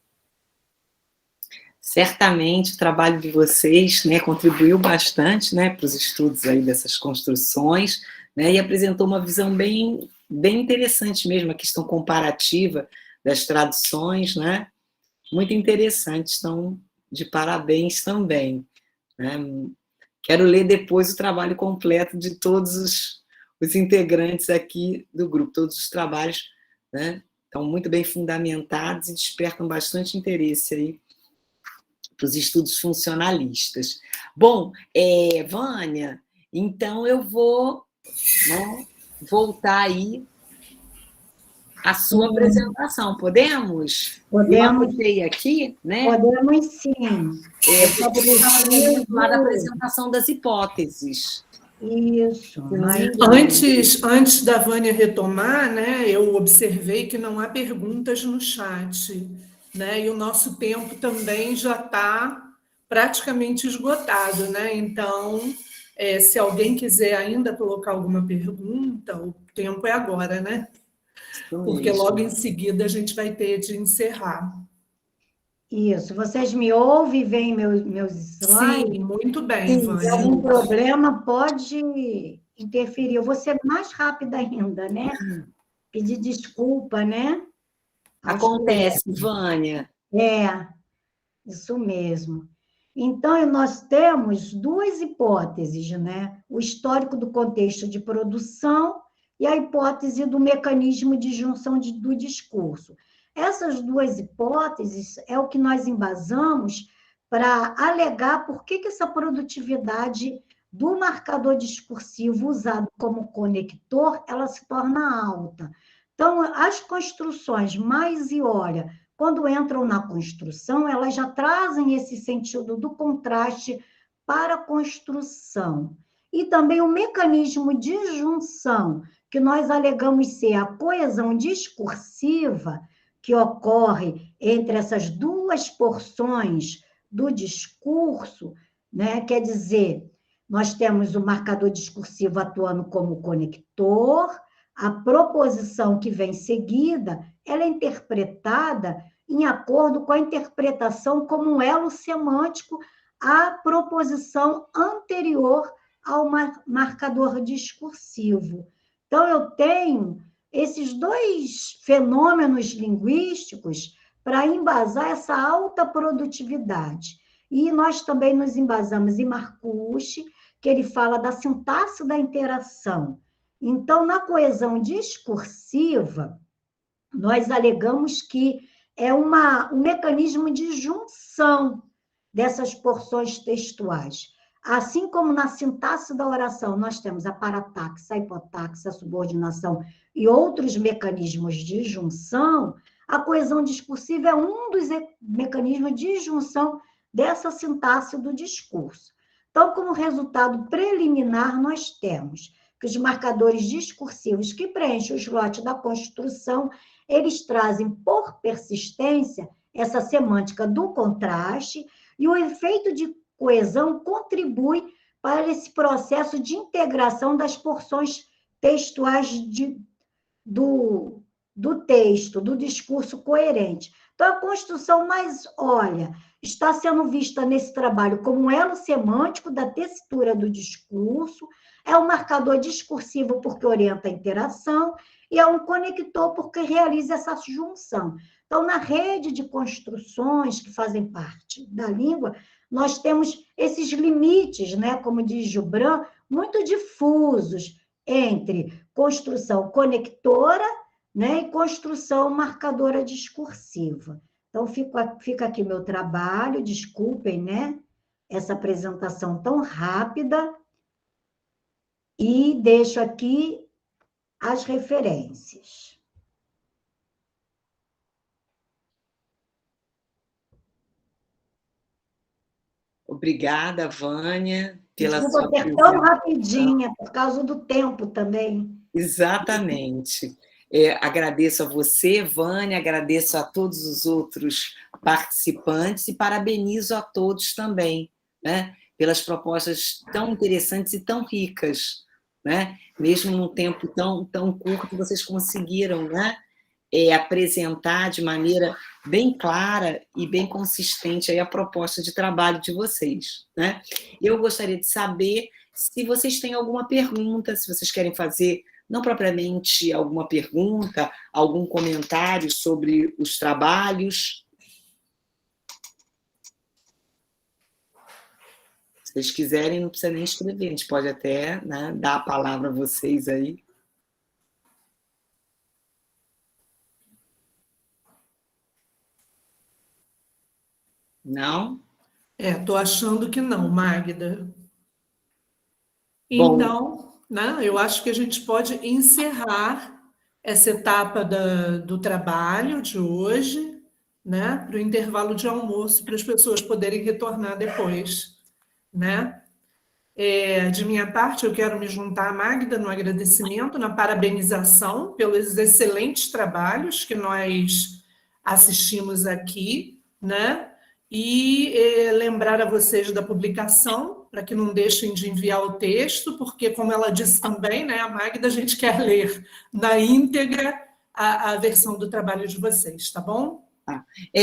Certamente o trabalho de vocês, né, contribuiu bastante, né, para os estudos aí dessas construções, né, e apresentou uma visão bem interessante mesmo, a questão comparativa das traduções, né, muito interessante, estão de parabéns também, né. Quero ler depois o trabalho completo de todos os integrantes aqui do grupo, todos os trabalhos, né, estão muito bem fundamentados e despertam bastante interesse aí para os estudos funcionalistas. Bom, Vânia, então eu vou, né, voltar aí à sua apresentação. Podemos? Podemos. Eu anotei aqui, né? Podemos sim. Lá da apresentação das hipóteses. Isso. Antes da Vânia retomar, né, eu observei que não há perguntas no chat, né, e o nosso tempo também já está praticamente esgotado, né? Então, se alguém quiser ainda colocar alguma pergunta, o tempo é agora, né? Porque logo em seguida a gente vai ter de encerrar. Isso. Vocês me ouvem e veem meus slides? Sim, muito bem, Vânia. Se algum problema, pode interferir. Eu vou ser mais rápida ainda, né? Pedir desculpa, né? Acontece, Vânia. Isso mesmo. Então, nós temos duas hipóteses, né? O histórico do contexto de produção e a hipótese do mecanismo de junção do discurso. Essas duas hipóteses é o que nós embasamos para alegar por que essa produtividade do marcador discursivo usado como conector, ela se torna alta. Então, as construções mais e olha, quando entram na construção, elas já trazem esse sentido do contraste para a construção. E também o mecanismo de junção, que nós alegamos ser a coesão discursiva que ocorre entre essas duas porções do discurso, né? Quer dizer, nós temos o marcador discursivo atuando como conector, a proposição que vem seguida, ela é interpretada em acordo com a interpretação como um elo semântico à proposição anterior ao marcador discursivo. Então, eu tenho esses dois fenômenos linguísticos para embasar essa alta produtividade. E nós também nos embasamos em Marcuse, que ele fala da sintaxe da interação. Então, na coesão discursiva, nós alegamos que é um mecanismo de junção dessas porções textuais. Assim como na sintaxe da oração nós temos a parataxe, a hipotaxe, a subordinação e outros mecanismos de junção, a coesão discursiva é um dos mecanismos de junção dessa sintaxe do discurso. Então, como resultado preliminar, nós temos que os marcadores discursivos que preenchem o slot da construção, eles trazem por persistência essa semântica do contraste, e o efeito de coesão contribui para esse processo de integração das porções textuais do texto, do discurso coerente. Então, a construção está sendo vista nesse trabalho como um elo semântico da tessitura do discurso, é um marcador discursivo porque orienta a interação, e é um conector porque realiza essa junção. Então, na rede de construções que fazem parte da língua, nós temos esses limites, né, como diz Gibran, muito difusos entre construção conectora, né, e construção marcadora discursiva. Então, fica aqui meu trabalho, desculpem, né, essa apresentação tão rápida, e deixo aqui as referências. Obrigada, Vânia, pela Desculpa sua ser tão rapidinha, por causa do tempo também. Exatamente. Agradeço a você, Vânia, agradeço a todos os outros participantes e parabenizo a todos também, né, pelas propostas tão interessantes e tão ricas, né? Mesmo num tempo tão curto, vocês conseguiram, né, apresentar de maneira bem clara e bem consistente aí a proposta de trabalho de vocês, né? Eu gostaria de saber se vocês têm alguma pergunta, se vocês querem fazer, não propriamente alguma pergunta, algum comentário sobre os trabalhos. Se vocês quiserem, não precisa nem escrever, a gente pode até, né, dar a palavra a vocês aí. Não? Estou achando que não, Magda. Bom. Então, né, eu acho que a gente pode encerrar essa etapa do trabalho de hoje, né, para o intervalo de almoço, para as pessoas poderem retornar depois, né? De minha parte, eu quero me juntar à Magda no agradecimento, na parabenização pelos excelentes trabalhos que nós assistimos aqui, né? E lembrar a vocês da publicação, para que não deixem de enviar o texto, porque, como ela disse também, né, a Magda, a gente quer ler na íntegra a versão do trabalho de vocês, tá bom?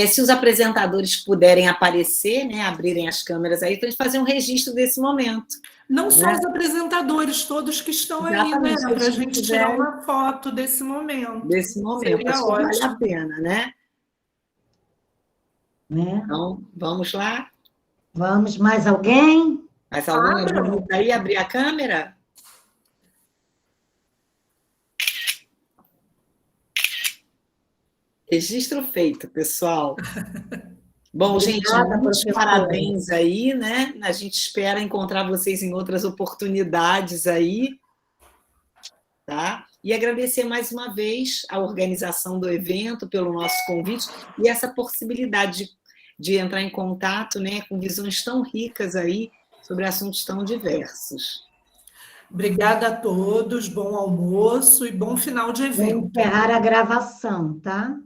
Se os apresentadores puderem aparecer, né, abrirem as câmeras aí, para a gente fazer um registro desse momento. Não só os apresentadores, todos que estão aí, né? Para a gente tirar uma foto desse momento. Seria acho ótimo. Que vale a pena, né? Então, vamos lá? Vamos, mais alguém? Mais alguém aí abrir a câmera? Registro feito, pessoal. Bom, gente, muitos parabéns aí, né? A gente espera encontrar vocês em outras oportunidades aí, tá? E agradecer mais uma vez a organização do evento pelo nosso convite e essa possibilidade de entrar em contato, né, com visões tão ricas aí sobre assuntos tão diversos. Obrigada a todos, bom almoço e bom final de evento. Vou encerrar a gravação, tá?